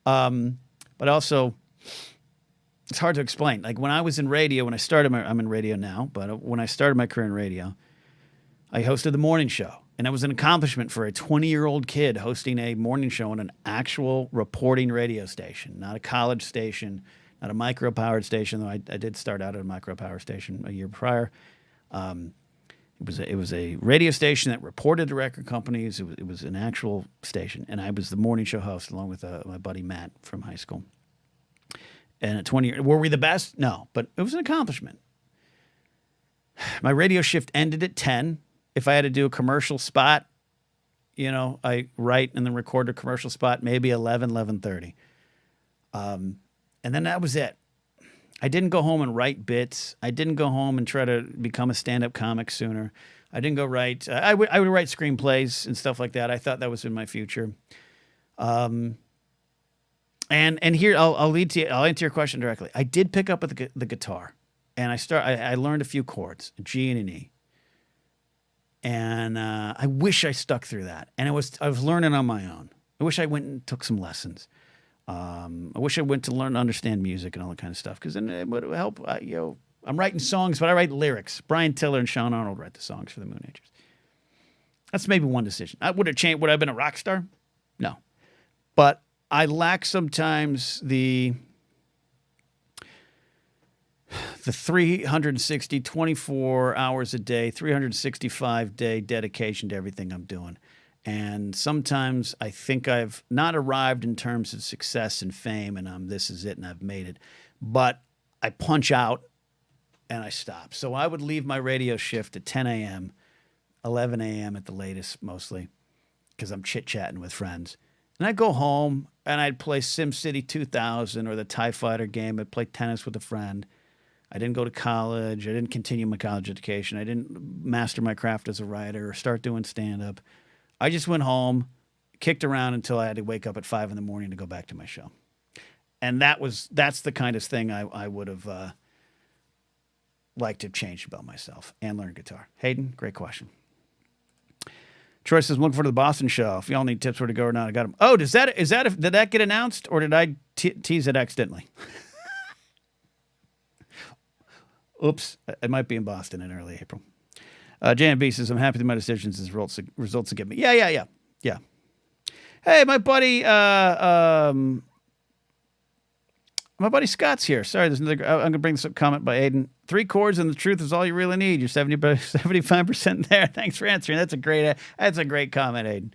But also, it's hard to explain. Like when I was in radio, I'm in radio now, but when I started my career in radio, I hosted the morning show. And it was an accomplishment for a 20-year-old kid hosting a morning show on an actual reporting radio station, not a college station, not a micro-powered station, though I did start out at a micro-power station a year prior. It was a radio station that reported to record companies. It was an actual station, and I was the morning show host along with my buddy Matt from high school. And at 20 years, were we the best? No, but it was an accomplishment. My radio shift ended at 10. If I had to do a commercial spot, I write and then record a commercial spot, maybe 11:30. And then that was it. I didn't go home and write bits. I didn't go home and try to become a stand-up comic sooner. I didn't go write. I would write screenplays and stuff like that. I thought that was in my future. And here I'll answer your question directly. I did pick up the guitar, and I learned a few chords, a G and an E. And I wish I stuck through that. And I was learning on my own. I wish I went and took some lessons. I wish I went to learn to understand music and all that kind of stuff, because then it would help. I'm writing songs, but I write lyrics. Brian Tiller and Sean Arnold write the songs for the Moonagers. That's maybe one decision. Would I have been a rock star? No. But I lack sometimes the 360, 24 hours a day, 365-day dedication to everything I'm doing. And sometimes I think I've not arrived in terms of success and fame, and this is it, and I've made it. But I punch out, and I stop. So I would leave my radio shift at 10 a.m., 11 a.m. at the latest, mostly, because I'm chit-chatting with friends. And I'd go home, and I'd play SimCity 2000 or the TIE Fighter game. I'd play tennis with a friend. I didn't go to college. I didn't continue my college education. I didn't master my craft as a writer or start doing stand up. I just went home, kicked around until I had to wake up at 5 in the morning to go back to my show. And that's the kind of thing I would have liked to have changed about myself and learn guitar. Hayden, great question. Troy says, I'm looking forward to the Boston show. If y'all need tips where to go or not, I got them. Oh, did that get announced or did I tease it accidentally? Oops, it might be in Boston in early April. JMB says, I'm happy with my decisions as results give me. Yeah. Hey, my buddy Scott's here. Sorry, there's another. I'm going to bring this up comment by Aiden. 3 chords and the truth is all you really need. You're 75% there. Thanks for answering. That's a great comment, Aiden.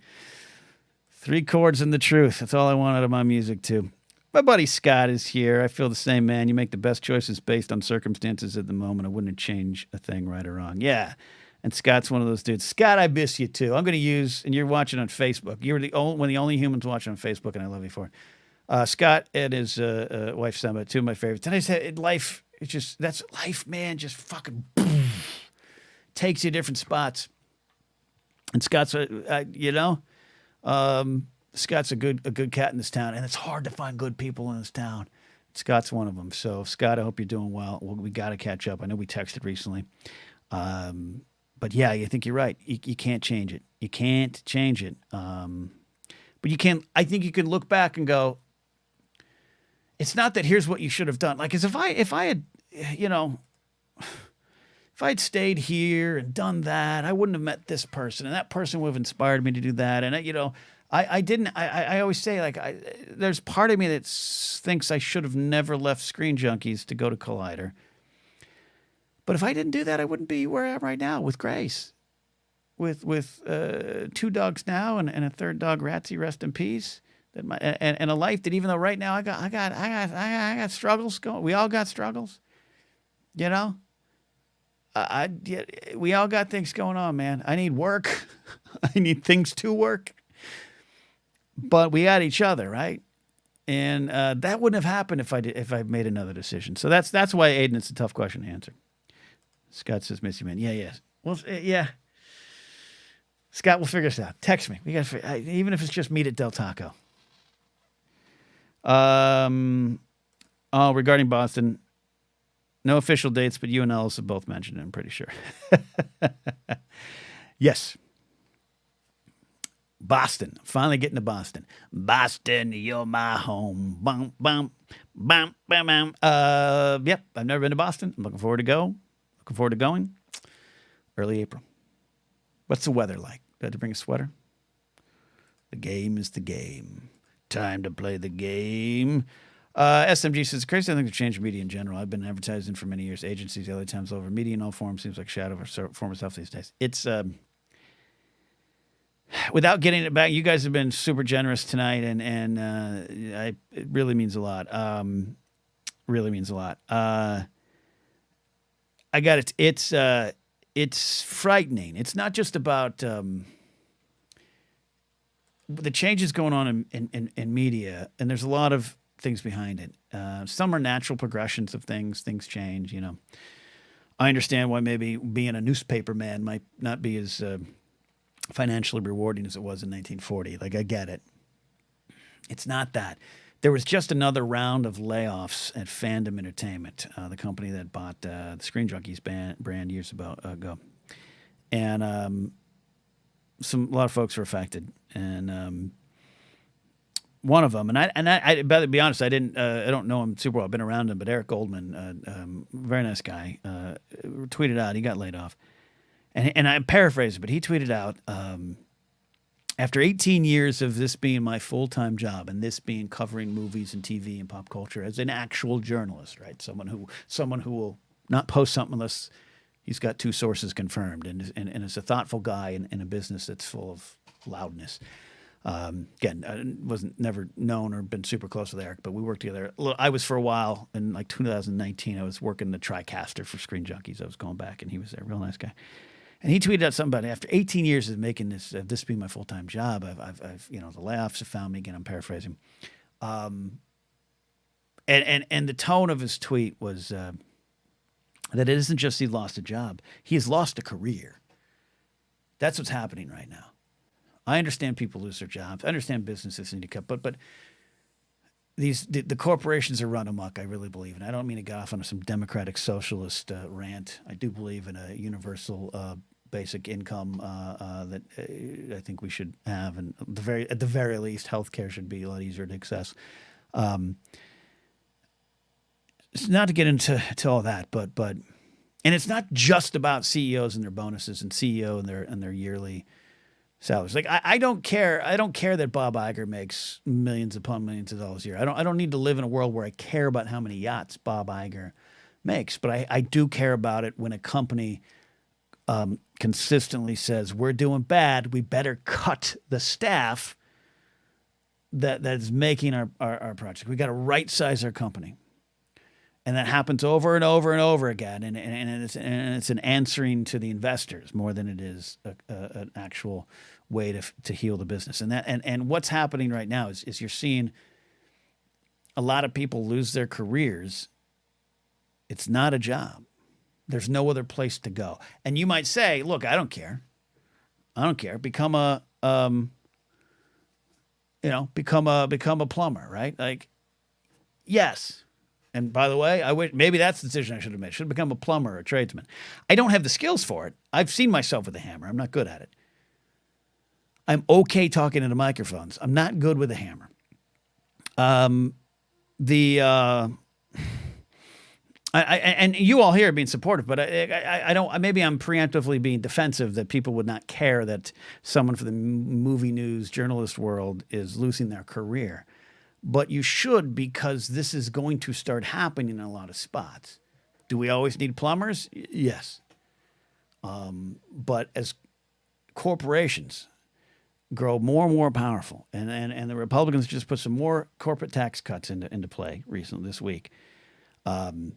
3 chords and the truth. That's all I want out of my music, too. My buddy Scott is here. I feel the same, man. You make the best choices based on circumstances at the moment. I wouldn't change a thing right or wrong. Yeah. And Scott's one of those dudes. Scott, I miss you, too. I'm going to use, and you're watching on Facebook. You're one of the only humans watching on Facebook, and I love you for it. Scott and his wife, Samba, 2 of my favorites. And I said, life, that's life, man. Just fucking takes you to different spots. And Scott's, Scott's a good cat in this town, and it's hard to find good people in this town. Scott's one of them. So, Scott, I hope you're doing well. We got to catch up. I know we texted recently. But, yeah, I think you're right. You can't change it. You can't change it. But you can. I think you can look back and go, it's not that here's what you should have done. Like, as if I had, if I had stayed here and done that, I wouldn't have met this person, and that person would have inspired me to do that. And I didn't. I always say, like, there's part of me that thinks I should have never left Screen Junkies to go to Collider. But if I didn't do that, I wouldn't be where I am right now with Grace, with 2 dogs now and a 3rd dog, Ratsy, rest in peace. And a life that, even though right now I got struggles going. We all got struggles, we all got things going on, man. I need work. I need things to work. But we got each other, right? And that wouldn't have happened if I made another decision. So that's why, Aiden, it's a tough question to answer. Scott says, "Miss you, man." Yeah. Well, yeah. Scott, we'll figure this out. Text me. We got even if it's just meet at Del Taco. Regarding Boston, no official dates, but you and Ellis have both mentioned it, I'm pretty sure. Yes. Boston. Finally getting to Boston. Boston, you're my home. Bum, bum, bum, bum, bum. Yep, I've never been to Boston. I'm looking forward to going. Early April. What's the weather like? Do I have to bring a sweater? The game is the game. Time to play the game. SMG says, crazy thing to change media in general. I've been advertising for many years. Agencies, the other times over. Media in all forms seems like shadow of our former self these days. It's, without getting it back, you guys have been super generous tonight, and it really means a lot. Really means a lot. I got it. It's frightening. It's not just about the changes going on in media, and there's a lot of things behind it. Some are natural progressions of things. Things change, I understand why maybe being a newspaper man might not be as financially rewarding as it was in 1940. Like, I get it. It's not that. There was just another round of layoffs at Fandom Entertainment, the company that bought the Screen Junkies brand years ago. And a lot of folks were affected. And one of them, and I better be honest, I don't know him super well. I've been around him, but Eric Goldman, very nice guy, tweeted out he got laid off. And I paraphrase, but he tweeted out, after 18 years of this being my full-time job and this being covering movies and TV and pop culture as an actual journalist, right? Someone who will not post something unless he's got 2 sources confirmed and is a thoughtful guy in a business that's full of loudness. Again, I wasn't never known or been super close with Eric, but we worked together. I was for a while in like 2019. I was working the TriCaster for Screen Junkies. I was going back, and he was there, real nice guy. And he tweeted out something about after 18 years of making this being my full time job, I've the layoffs have found me again. I'm paraphrasing, and the tone of his tweet was that it isn't just he lost a job, he has lost a career. That's what's happening right now. I understand people lose their jobs. I understand businesses need to cut, but the corporations are run amok. I really believe, and I don't mean to go off on some democratic socialist rant. I do believe in a universal basic income that I think we should have, and at the very least, healthcare should be a lot easier to access. It's not to get into all that, but and it's not just about CEOs and their bonuses and CEO and their yearly salaries. Like I don't care. I don't care that Bob Iger makes millions upon millions of dollars a year. I don't need to live in a world where I care about how many yachts Bob Iger makes. But I do care about it when a company consistently says we're doing bad. We better cut the staff that's making our project. We got to right size our company. And that happens over and over and over again, and it's an answering to the investors more than it is an actual way to heal the business. And what's happening right now is you're seeing a lot of people lose their careers. It's not a job. There's no other place to go. And you might say, "Look, I don't care. I don't care. Become a become a plumber, right?" Like, yes. And by the way, I wish maybe that's the decision I should have made. I should have become a plumber or a tradesman. I don't have the skills for it. I've seen myself with a hammer. I'm not good at it. I'm okay talking into microphones. I'm not good with a hammer. And you all here are being supportive, but I don't. Maybe I'm preemptively being defensive that people would not care that someone from the movie news journalist world is losing their career. But you should, because this is going to start happening in a lot of spots. Do we always need plumbers? Yes. But as corporations grow more and more powerful, and the Republicans just put some more corporate tax cuts into play recently this week, and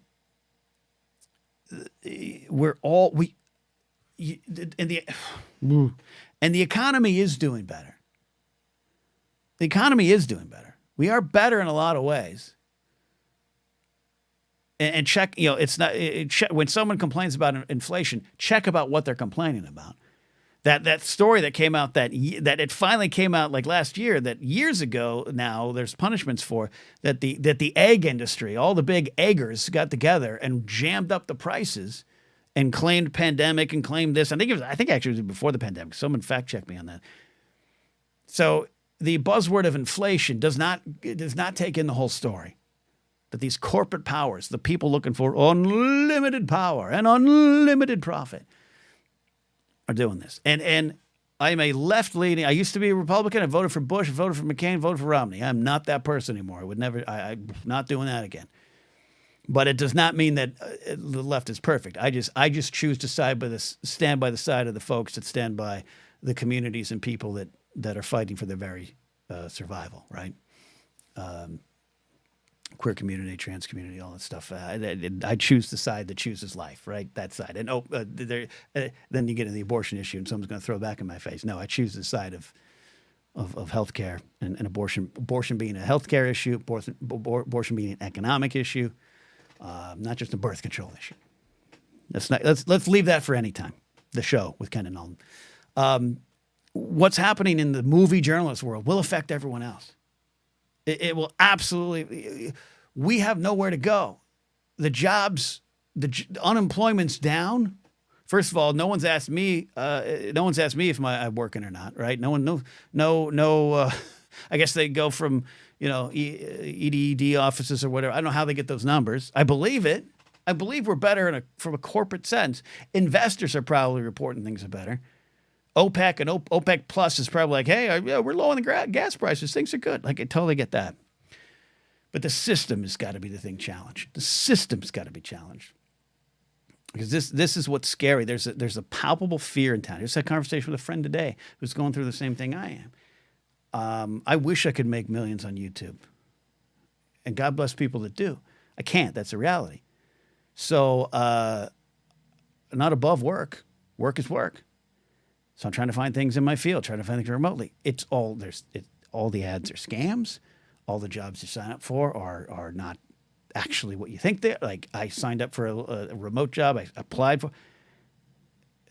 the economy is doing better. The economy is doing better. We are better in a lot of ways. And check, it's not when someone complains about inflation, check about what they're complaining about. That story that came out that it finally came out like last year, that years ago now there's punishments for that the egg industry, all the big eggers got together and jammed up the prices and claimed pandemic and claimed this. I think actually it was before the pandemic. Someone fact check me on that. So the buzzword of inflation does not take in the whole story. That these corporate powers, the people looking for unlimited power and unlimited profit, are doing this. And I'm a left-leaning. I used to be a Republican. I voted for Bush. I voted for McCain. Voted for Romney. I'm not that person anymore. I would never. I'm not doing that again. But it does not mean that the left is perfect. I just choose to stand by the side of the folks that stand by the communities and people that are fighting for their very survival, right? Queer community, trans community, all that stuff. I choose the side that chooses life, right? That side. And then you get into the abortion issue and someone's going to throw back in my face. No, I choose the side of healthcare and abortion being a healthcare issue, abortion being an economic issue, not just a birth control issue. Let's leave that for any time. The show with Ken and Nolan. What's happening in the movie journalist world will affect everyone else. It will absolutely. We have nowhere to go. The unemployment's down. First of all, no one's asked me. No one's asked me if I'm working or not. Right? No one. No. I guess they go from EDD offices or whatever. I don't know how they get those numbers. I believe it. I believe we're better from a corporate sense. Investors are probably reporting things are better. OPEC and OPEC Plus is probably like, hey, we're low on the gas prices. Things are good. Like, I totally get that. But the system has got to be the thing challenged. The system's got to be challenged. Because this is what's scary. There's a palpable fear in town. I just had a conversation with a friend today who's going through the same thing I am. I wish I could make millions on YouTube. And God bless people that do. I can't. That's a reality. So not above work. Work is work. So I'm trying to find things in my field, trying to find things remotely. All the ads are scams. All the jobs you sign up for are not actually what you think they like. I signed up for a remote job. I applied for.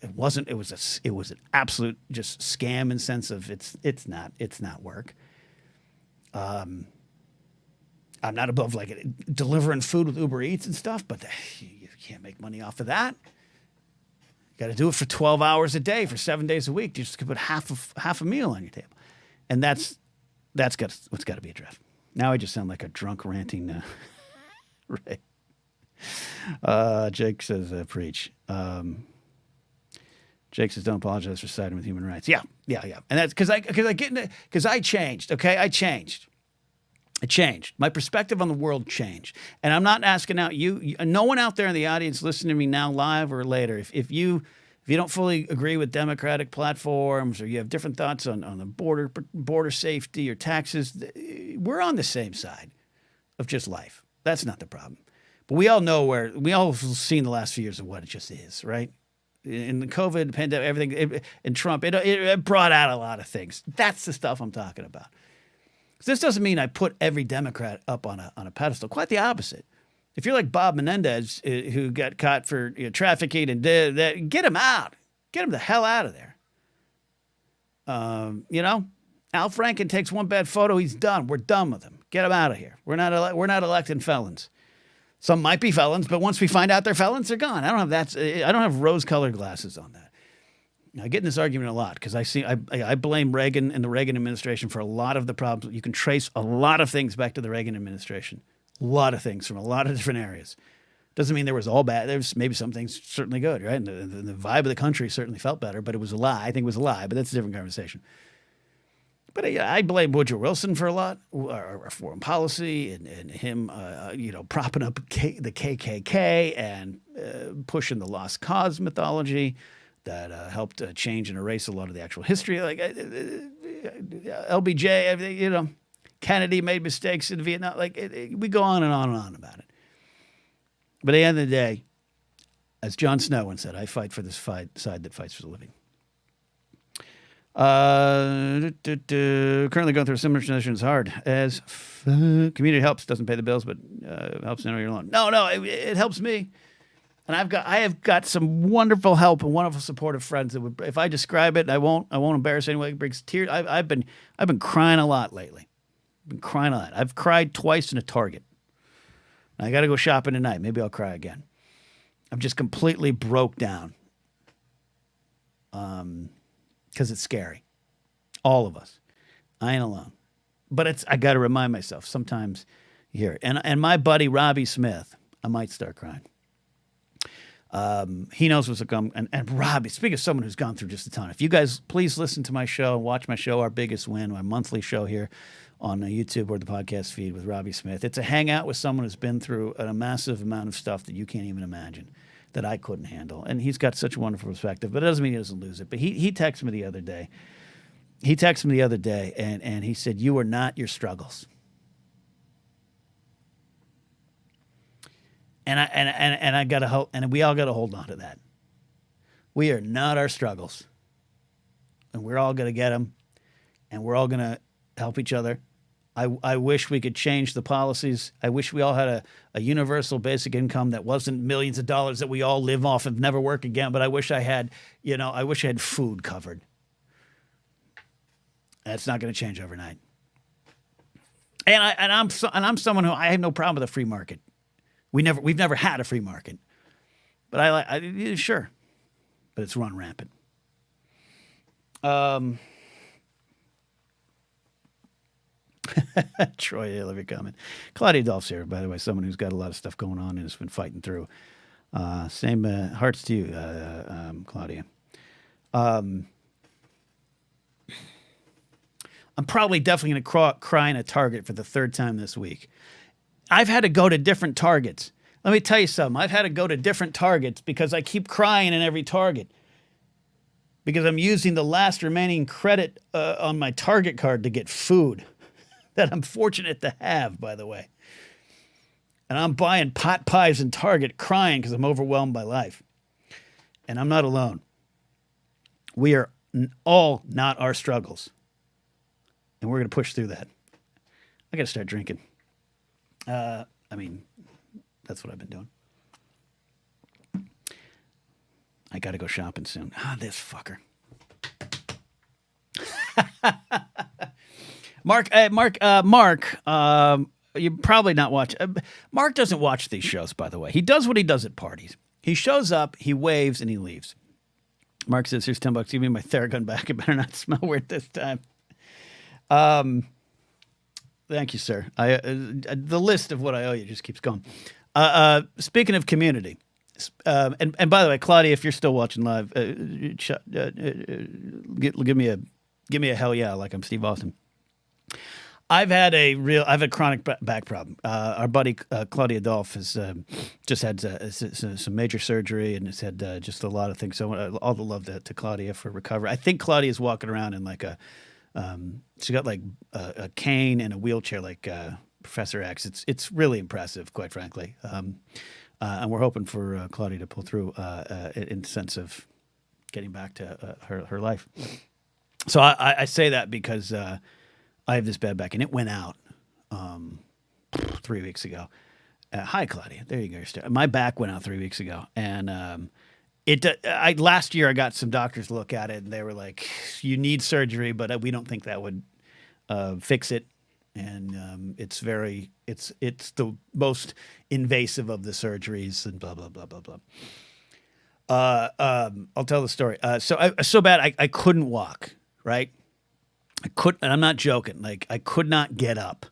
It wasn't. It was an absolute just scam in sense of it's not work. I'm not above like delivering food with Uber Eats and stuff, but you can't make money off of that. You got to do it for 12 hours a day for 7 days a week just to put half a meal on your table, and that's what's got to be addressed. Now I just sound like a drunk ranting. Right. Jake says, preach. Jake says, don't apologize for siding with human rights. Yeah. And that's because I changed. Okay. I changed. My perspective on the world changed. And I'm not asking out you, no one out there in the audience listening to me now live or later. If you don't fully agree with Democratic platforms or you have different thoughts on the border safety or taxes, we're on the same side of just life. That's not the problem. But we all know we all have seen the last few years of what it just is, right? In the COVID pandemic, everything, and Trump, it brought out a lot of things. That's the stuff I'm talking about. This doesn't mean I put every Democrat up on a pedestal. Quite the opposite. If you're like Bob Menendez, who got caught for trafficking and get him out. Get him the hell out of there. Al Franken takes one bad photo, he's done. We're done with him. Get him out of here. We're not electing felons. Some might be felons, but once we find out they're felons, they're gone. I don't have rose-colored glasses on that. I get in this argument a lot because I blame Reagan and the Reagan administration for a lot of the problems. You can trace a lot of things back to the Reagan administration. A lot of things from a lot of different areas. Doesn't mean there was all bad. There's maybe some things certainly good, right? And the vibe of the country certainly felt better, but it was a lie. I think it was a lie, but that's a different conversation. But I blame Woodrow Wilson for a lot, our foreign policy and him, propping up the KKK and pushing the lost cause mythology that helped change and erase a lot of the actual history. Like LBJ, everything, Kennedy made mistakes in Vietnam. We go on and on and on about it. But at the end of the day, as Jon Snow once said, I fight for this side that fights for the living. Currently going through a similar transition is hard as community helps, doesn't pay the bills, but helps in your loan. No, it helps me. And I have got some wonderful help and wonderful supportive friends that would, if I describe it, I won't embarrass anyone. It brings tears. I've been crying a lot lately. I've cried twice in a Target. I got to go shopping tonight. Maybe I'll cry again. I'm just completely broke down. Because it's scary. All of us. I ain't alone. But I got to remind myself sometimes you hear it. And my buddy Robbie Smith, I might start crying. He knows what's come. And Robbie, speaking of someone who's gone through just a ton, if you guys please listen to my show, watch my show, Our Biggest Win, my monthly show here on YouTube or the podcast feed with Robbie Smith. It's a hangout with someone who's been through a massive amount of stuff that you can't even imagine, that I couldn't handle. And he's got such a wonderful perspective, but it doesn't mean he doesn't lose it. But he texted me the other day. And he said, "You are not your struggles." And I got to hold, and we all got to hold on to that. We are not our struggles. And we're all going to get them, and we're all going to help each other. I wish we could change the policies. I wish we all had a universal basic income that wasn't millions of dollars that we all live off and never work again. But I wish I had, food covered. That's not going to change overnight. And I'm someone who I have no problem with a free market. We've never had a free market, but sure, but it's run rampant. Troy, I love your comment. Claudia Dolph's here, by the way, someone who's got a lot of stuff going on and has been fighting through. Same hearts to you, Claudia. I'm probably definitely going to cry in a Target for the third time this week. I've had to go to different Targets. Let me tell you something. I've had to go to different Targets because I keep crying in every Target. Because I'm using the last remaining credit on my Target card to get food that I'm fortunate to have, by the way. And I'm buying pot pies in Target crying because I'm overwhelmed by life. And I'm not alone. We are all not our struggles. And we're going to push through that. I got to start drinking. That's what I've been doing. I got to go shopping soon. This fucker. Mark, you probably not watch. Mark doesn't watch these shows, by the way. He does what he does at parties. He shows up, he waves, and he leaves. Mark says, "Here's $10. Give me my Theragun back. It better not smell weird this time." Thank you, sir. The list of what I owe you just keeps going. Speaking of community, and by the way, Claudia, if you're still watching live, give me a hell yeah, like I'm Steve Austin. I've had chronic back problem. Our buddy Claudia Dolph has just had some major surgery and has had just a lot of things. So all the love to Claudia for recovery. I think Claudia is walking around in like she got like a cane and a wheelchair like Professor X. It's really impressive, quite frankly. And we're hoping for Claudia to pull through in the sense of getting back to her life. So I say that because I have this bad back, and it went out 3 weeks ago. Hi, Claudia. There you go. My back went out 3 weeks ago, and last year I got some doctors to look at it, and they were like, "You need surgery, but we don't think that would fix it." And it's the most invasive of the surgeries, and blah blah blah blah blah. I'll tell the story. So bad I couldn't walk. Right. And I'm not joking. Like I could not get up.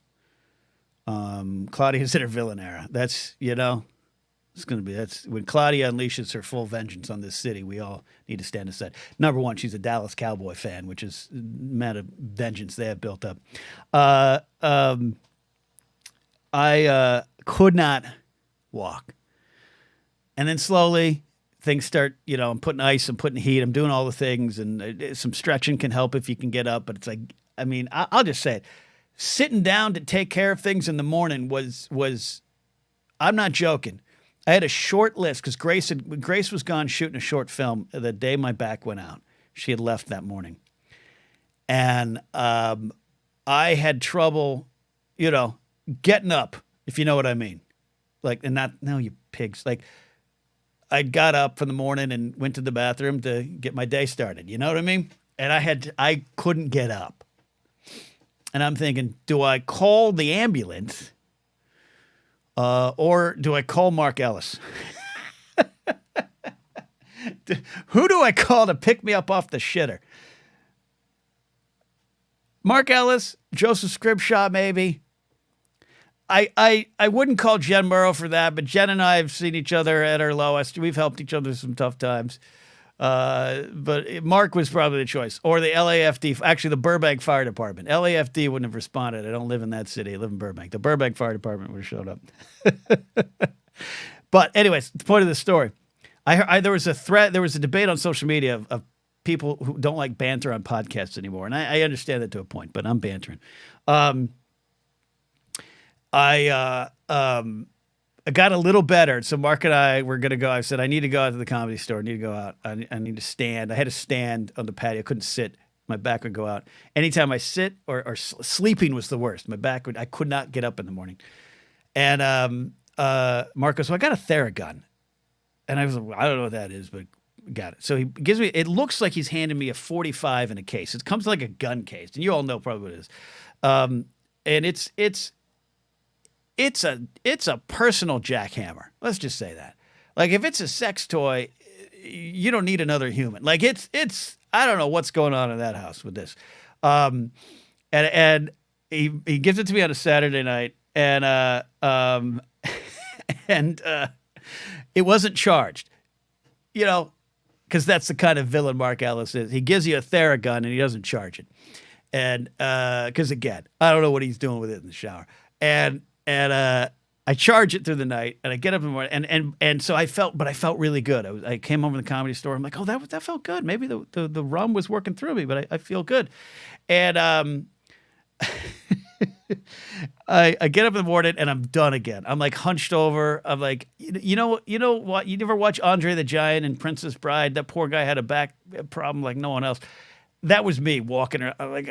Claudia's in her villain era. That's that's when Claudia unleashes her full vengeance on this city. We all need to stand aside. Number one, she's a Dallas Cowboy fan, which is the amount of vengeance they have built up. I could not walk, and then slowly things start, I'm putting ice, I'm putting heat, I'm doing all the things, and some stretching can help if you can get up. But it's like, I'll just say it. Sitting down to take care of things in the morning was I'm not joking. I had a short list because Grace was gone shooting a short film the day my back went out. She had left that morning. And I had trouble, getting up, if you know what I mean. Like, and not, no, you pigs. Like, I got up for the morning and went to the bathroom to get my day started. You know what I mean? And I couldn't get up. And I'm thinking, do I call the ambulance or do I call Mark Ellis? Who do I call to pick me up off the shitter? Mark Ellis, Joseph Scribshaw, maybe. I wouldn't call Jen Murrow for that, but Jen and I have seen each other at our lowest. We've helped each other some tough times. But Mark was probably the choice. Or the LAFD, actually the Burbank Fire Department. LAFD wouldn't have responded. I don't live in that city. I live in Burbank. The Burbank Fire Department would have showed up. But anyways, the point of the story. There was a debate on social media of people who don't like banter on podcasts anymore. And I understand that to a point, but I'm bantering. I got a little better. So Mark and I were going to go. I said, I need to go out to the Comedy Store. I need to go out. I need to stand. I had to stand on the patio. I couldn't sit. My back would go out. Anytime I sit or sleeping was the worst. I could not get up in the morning. And Mark goes, so I got a Theragun. And I was like, I don't know what that is, but got it. So he gives me, it looks like he's handing me a 45 in a case. It comes like a gun case. And you all know probably what it is. And it's a personal jackhammer. Let's just say that. Like if it's a sex toy, you don't need another human. Like it's I don't know what's going on in that house with this. And he gives it to me on a Saturday night, and it wasn't charged. Because that's the kind of villain Mark Ellis is. He gives you a Theragun and he doesn't charge it. And because again, I don't know what he's doing with it in the shower. And I charge it through the night, and I get up in the morning, and so I felt really good. I came home from the Comedy Store. I'm like, oh, that felt good. Maybe the rum was working through me, but I feel good. And I get up in the morning, and I'm done again. I'm like hunched over. I'm like, you know what? You never watch Andre the Giant and Princess Bride? That poor guy had a back problem like no one else. That was me walking around. I'm like,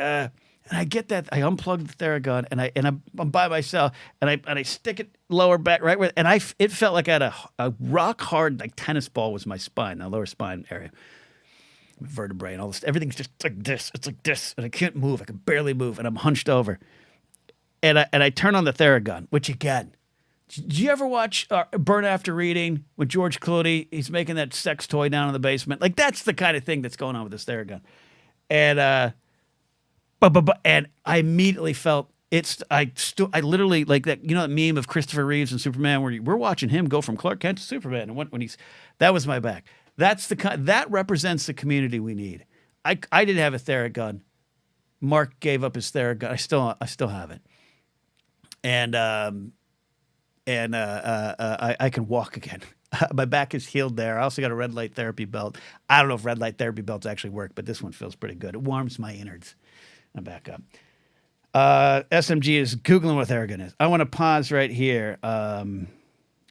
And I get that. I unplug the Theragun I'm by myself and I stick it lower back right where it felt like I had a rock hard like tennis ball was my spine, the lower spine area, vertebrae and all this. Everything's just like this. It's like this, and I can't move. I can barely move, and I'm hunched over. And I turn on the Theragun, which again. Did you ever watch Burn After Reading with George Clooney? He's making that sex toy down in the basement. Like that's the kind of thing that's going on with this Theragun. And and I immediately felt I literally like that, that meme of Christopher Reeves and Superman where we're watching him go from Clark Kent to Superman, and when that was my back. That represents the community we need. I didn't have a Theragun. Mark gave up his Theragun. I still have it, and I can walk again. My back is healed there. I also got a red light therapy belt. I don't know if red light therapy belts actually work, but this one feels pretty good. It warms my innards. I'm back up. SMG is Googling what Theragun is. I want to pause right here.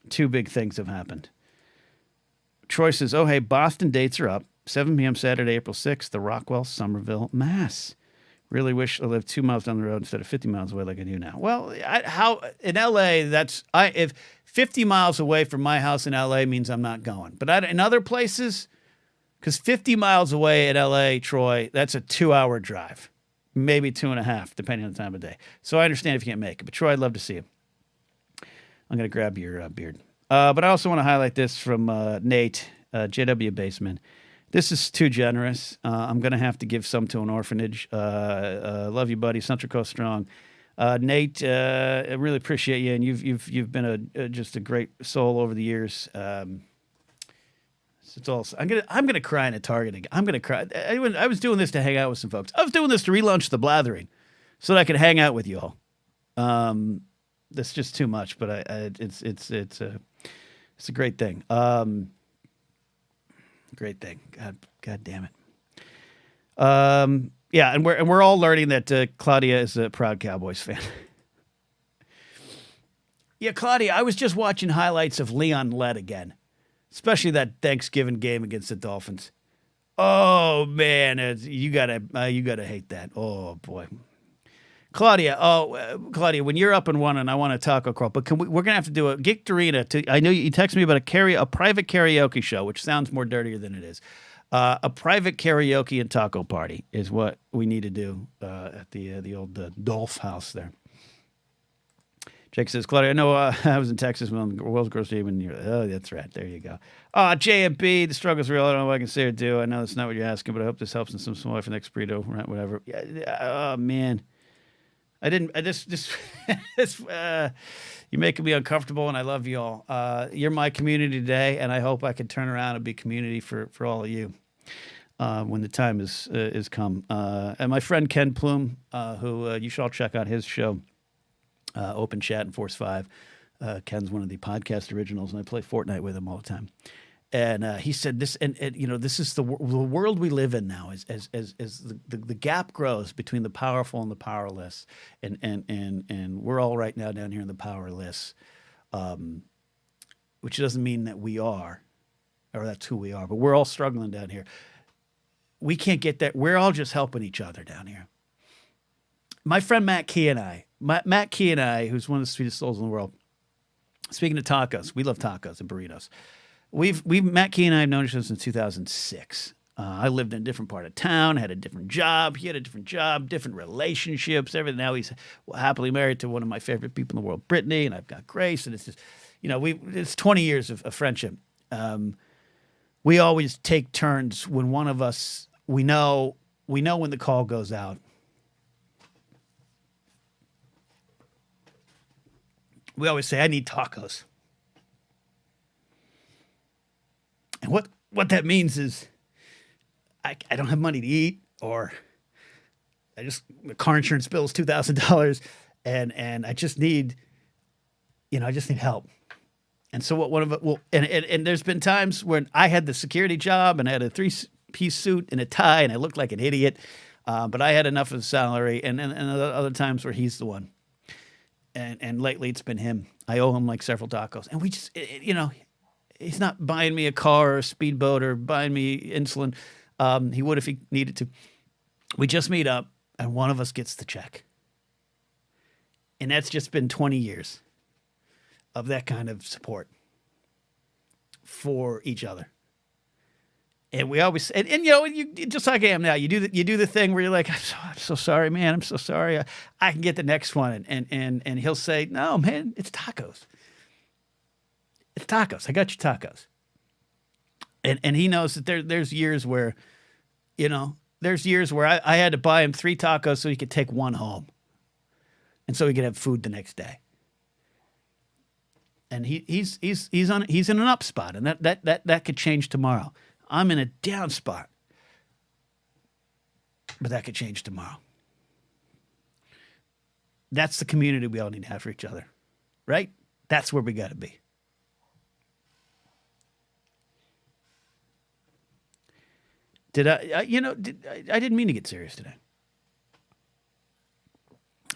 Two big things have happened. Troy says, oh, hey, Boston dates are up. 7 p.m. Saturday, April 6th, the Rockwell, Somerville, Mass. Really wish I lived 2 miles down the road instead of 50 miles away like I do now. Well, how in L.A., if 50 miles away from my house in L.A. means I'm not going. But in other places, because 50 miles away in L.A., Troy, that's a 2-hour drive. Maybe 2.5, depending on the time of day. So I understand if you can't make it. But Troy, I'd love to see you. I'm going to grab your beard. But I also want to highlight this from Nate, JW Baseman. This is too generous. I'm going to have to give some to an orphanage. Love you, buddy. Central Coast Strong. Nate, I really appreciate you, and you've been just a great soul over the years. It's all. I'm gonna cry in a Target again. I'm gonna cry. I was doing this to hang out with some folks. I was doing this to relaunch the Blathering, so that I could hang out with you all. That's just too much, but it's a great thing. Great thing. God damn it. Yeah, and we're all learning that Claudia is a proud Cowboys fan. Yeah, Claudia, I was just watching highlights of Leon Lett again. Especially that Thanksgiving game against the Dolphins. Oh man, you gotta hate that. Oh boy, Claudia. Claudia, when you're up and running, I want a taco crawl. But we're gonna have to do a Geek Arena. I know you texted me about a private karaoke show, which sounds more dirtier than it is. A private karaoke and taco party is what we need to do at the old Dolph house there. Jake says, Claudia, I know I was in Texas when the world's gross even. Oh, that's right. There you go. JMB, the struggle's real. I don't know what I can say or do. I know that's not what you're asking, but I hope this helps in some small way for the next burrito, whatever. Oh, man. You're making me uncomfortable, and I love you all. You're my community today, and I hope I can turn around and be community for all of you when the time is come. And my friend Ken Plume, who you should all check out his show. Open Chat and Force 5. Ken's one of the podcast originals, and I play Fortnite with him all the time. And he said this, and this is the world we live in now. As the gap grows between the powerful and the powerless, and we're all right now down here in the powerless, which doesn't mean that we are, or that's who we are, but we're all struggling down here. We can't get that. We're all just helping each other down here. My friend Matt Key and I, who's one of the sweetest souls in the world, speaking of tacos, we love tacos and burritos. Matt Key and I have known each other since 2006. I lived in a different part of town, had a different job. He had a different job, different relationships, everything. Now he's happily married to one of my favorite people in the world, Brittany, and I've got Grace, and it's just, it's 20 years of friendship. We always take turns when one of us, we know when the call goes out. We always say, I need tacos. And what that means is I don't have money to eat, or my car insurance bill is $2,000, and I just need, help. And so what one of it will, and there's been times when I had the security job and I had a 3-piece suit and a tie and I looked like an idiot, but I had enough of a salary, and other times where he's the one. And lately it's been him. I owe him like several tacos. And we just, he's not buying me a car or a speedboat or buying me insulin. He would if he needed to. We just meet up and one of us gets the check. And that's just been 20 years of that kind of support for each other. And we always, and you know, you just like I am now. You do the thing where you're like, I'm so sorry, man. I'm so sorry. I can get the next one, and he'll say, no, man, it's tacos. It's tacos. I got you tacos. And he knows that there's years where, you know, I had to buy him 3 tacos so he could take one home, and so he could have food the next day. And he's in an up spot, and that could change tomorrow. I'm in a down spot, but that could change tomorrow. That's the community we all need to have for each other, right? That's where we got to be. I didn't mean to get serious today.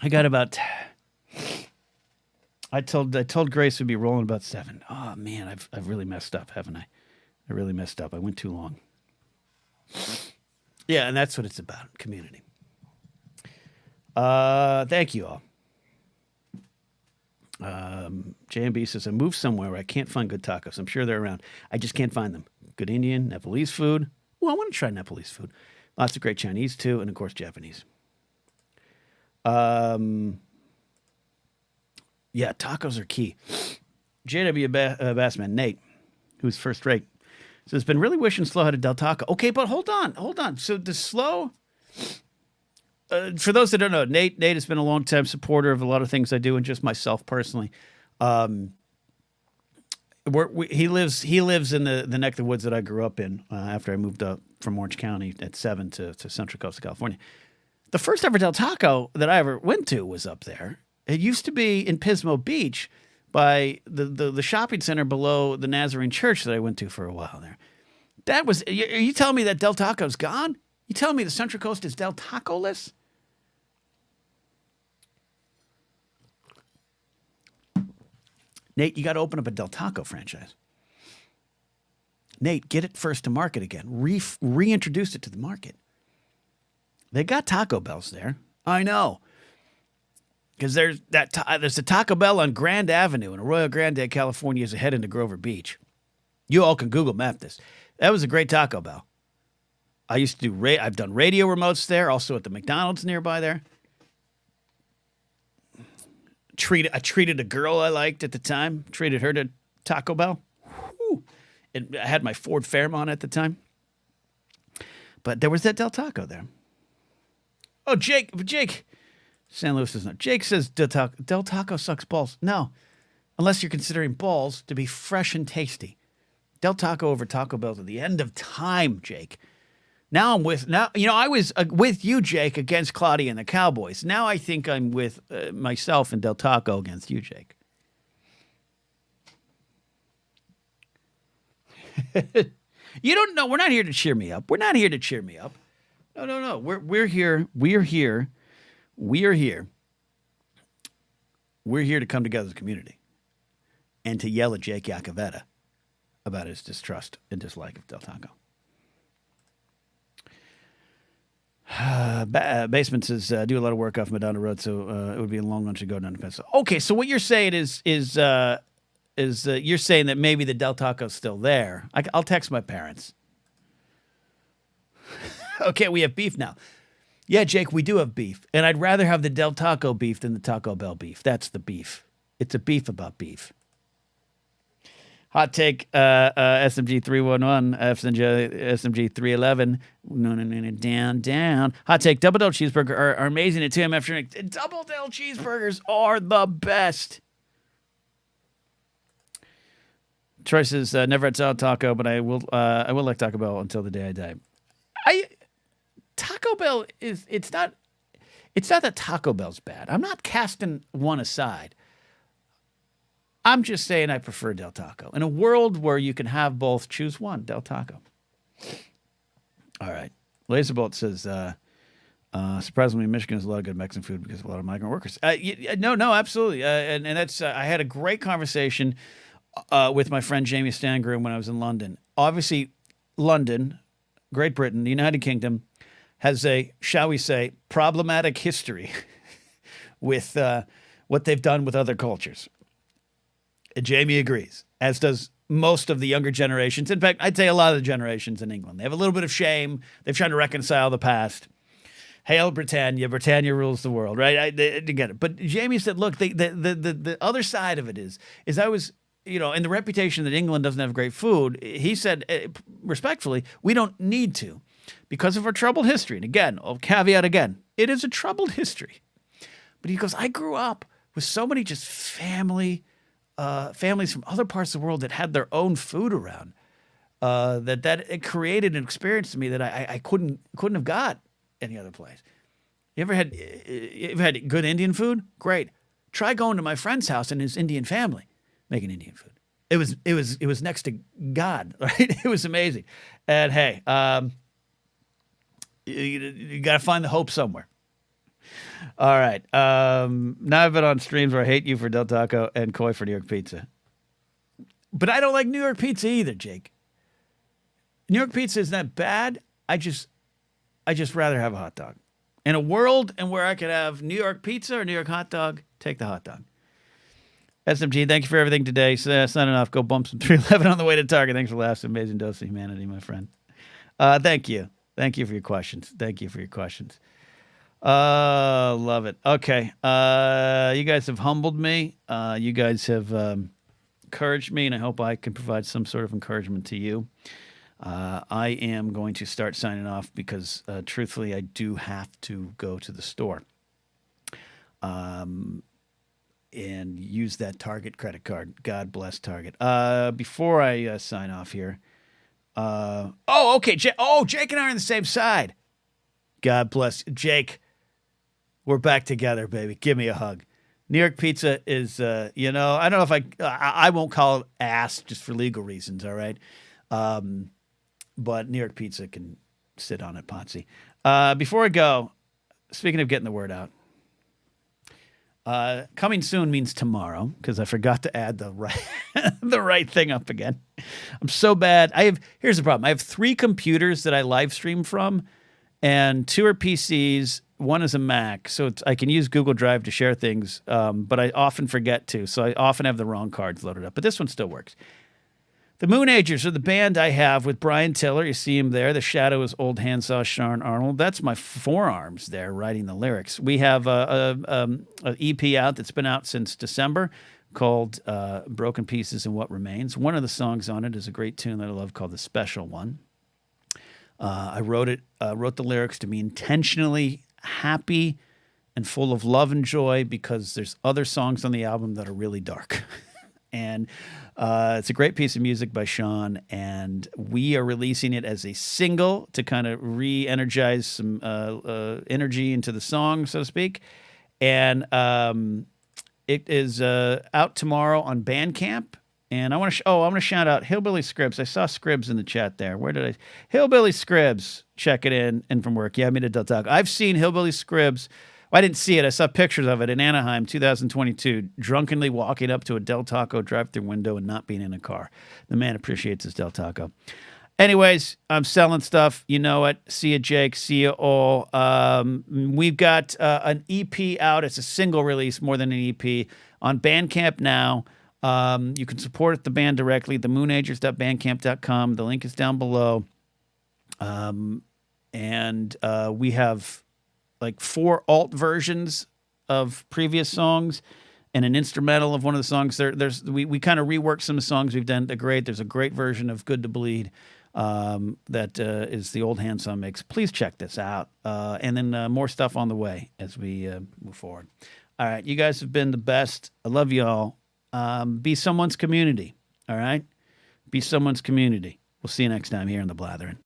I got about. I told Grace we'd be rolling about 7. Oh man, I've really messed up, haven't I? I really messed up. I went too long. Yeah, and that's what it's about, community. Thank you all. JMB says, I moved somewhere where I can't find good tacos. I'm sure they're around. I just can't find them. Good Indian, Nepalese food. Well, I want to try Nepalese food. Lots of great Chinese, too, and, of course, Japanese. Yeah, tacos are key. JW Bassman, Nate, who's first rate, says, been really wishing Slow had a Del Taco. Okay, but hold on. So the Slow, for those that don't know, Nate has been a long-time supporter of a lot of things I do, and just myself personally. He lives in the neck of the woods that I grew up in after I moved up from Orange County at 7 to Central Coast of California. The first ever Del Taco that I ever went to was up there. It used to be in Pismo Beach by the shopping center below the Nazarene Church that I went to for a while there. That was, are you telling me that Del Taco's gone? You telling me the Central Coast is Del Taco-less? Nate, you got to open up a Del Taco franchise. Nate, get it first to market again. Reintroduce it to the market. They got Taco Bells there. I know. Because there's a Taco Bell on Grand Avenue in Arroyo Grande, California, as you head into Grover Beach. You all can Google map this. That was a great Taco Bell. I used to do, I've done radio remotes there, also at the McDonald's nearby there. I treated a girl I liked at the time, treated her to Taco Bell. Whew. And I had my Ford Fairmont at the time. But there was that Del Taco there. Oh, Jake. San Luis does not. Jake says Del Taco sucks balls. No, unless you're considering balls to be fresh and tasty. Del Taco over Taco Bell to the end of time, Jake. I was with you, Jake, against Claudia and the Cowboys. Now I think I'm with myself and Del Taco against you, Jake. You don't know. We're not here to cheer me up. No. We're here. We're here to come together as a community and to yell at Jake Iacovetta about his distrust and dislike of Del Taco. Basement says, do a lot of work off Madonna Road, so it would be a long lunch to go down to Pencil. Okay, so what you're saying is you're saying that maybe the Del Taco's still there. I'll text my parents. Okay, we have beef now. Yeah, Jake, we do have beef, and I'd rather have the Del Taco beef than the Taco Bell beef. That's the beef. It's a beef about beef. Hot take, SMG 311, SMG 311. No, down. Hot take, Double Del Cheeseburger are amazing at 2 a.m. afternoon. Double Del Cheeseburgers are the best. Troy says, never had salad taco, but I will like Taco Bell until the day I die. Taco Bell it's not that Taco Bell's bad. I'm not casting one aside. I'm just saying I prefer Del Taco. In a world where you can have both, choose one, Del Taco. All right. Laserbolt says, surprisingly, Michigan has a lot of good Mexican food because of a lot of migrant workers. No, absolutely. And that's, I had a great conversation with my friend Jamie Stangroom when I was in London. Obviously, London, Great Britain, the United Kingdom, has a, shall we say, problematic history with what they've done with other cultures. And Jamie agrees, as does most of the younger generations. In fact, I'd say a lot of the generations in England. They have a little bit of shame. They've tried to reconcile the past. Hail Britannia. Britannia rules the world, right? I get it. But Jamie said, look, the other side of it is I was, in the reputation that England doesn't have great food, he said, respectfully, we don't need to because of our troubled history. And again, I'll caveat again, it is a troubled history. But he goes, I grew up with so many just families from other parts of the world that had their own food around, that it created an experience to me that I couldn't have got any other place. You ever had good Indian food? Great. Try going to my friend's house and his Indian family making Indian food. It was next to God, right? It was amazing. And hey, you got to find the hope somewhere. All right. Now I've been on streams where I hate you for Del Taco and Coy for New York pizza. But I don't like New York pizza either, Jake. New York pizza is not bad. I just rather have a hot dog. In a world and where I could have New York pizza or New York hot dog, take the hot dog. SMG, thank you for everything today. So that's not enough. Go bump some 311 on the way to Target. Thanks for laughs. Amazing dose of humanity, my friend. Thank you. Thank you for your questions. Love it. Okay. You guys have humbled me. You guys have encouraged me, and I hope I can provide some sort of encouragement to you. I am going to start signing off because, truthfully, I do have to go to the store and use that Target credit card. God bless Target. Before I sign off here. Okay. Jake and I are on the same side. God bless. Jake, we're back together, baby. Give me a hug. New York pizza is, I don't know if I won't call it ass just for legal reasons, all right? But New York pizza can sit on it, Potsy. Before I go, speaking of getting the word out, coming soon means tomorrow because I forgot to add the right thing up again. I'm so bad. Here's the problem. I have 3 computers that I live stream from, and 2 are PCs. 1 is a Mac, so I can use Google Drive to share things, but I often forget to, so I often have the wrong cards loaded up. But this one still works. The Moonagers are the band I have with Brian Tiller. You see him there. The shadow is Old Handsaw Sharon Arnold. That's my forearms there writing the lyrics. We have a EP out that's been out since December called Broken Pieces and What Remains. One of the songs on it is a great tune that I love called The Special One. I wrote the lyrics to be intentionally happy and full of love and joy because there's other songs on the album that are really dark. And it's a great piece of music by Sean, and we are releasing it as a single to kind of re-energize some energy into the song, so to speak. And it is out tomorrow on Bandcamp. And I want to shout out Hillbilly Scribs. I saw Scribs in the chat there. Where did I? Hillbilly Scribs, check it in from work. Yeah, I made a Del Taco. I've seen Hillbilly Scribs. Well, I didn't see it. I saw pictures of it in Anaheim, 2022, drunkenly walking up to a Del Taco drive-through window and not being in a car. The man appreciates his Del Taco. Anyways, I'm selling stuff. You know it. See you, Jake. See you all. We've got an EP out. It's a single release more than an EP on Bandcamp now. You can support the band directly, themoonagers.bandcamp.com. The link is down below. And we have like 4 alt versions of previous songs and an instrumental of one of the songs. We kind of reworked some of the songs we've done. There's a great version of Good to Bleed that is the Old Handsaw mix. Please check this out. And then more stuff on the way as we move forward. All right, you guys have been the best. I love you all. Be someone's community, all right? Be someone's community. We'll see you next time here in the Blathering.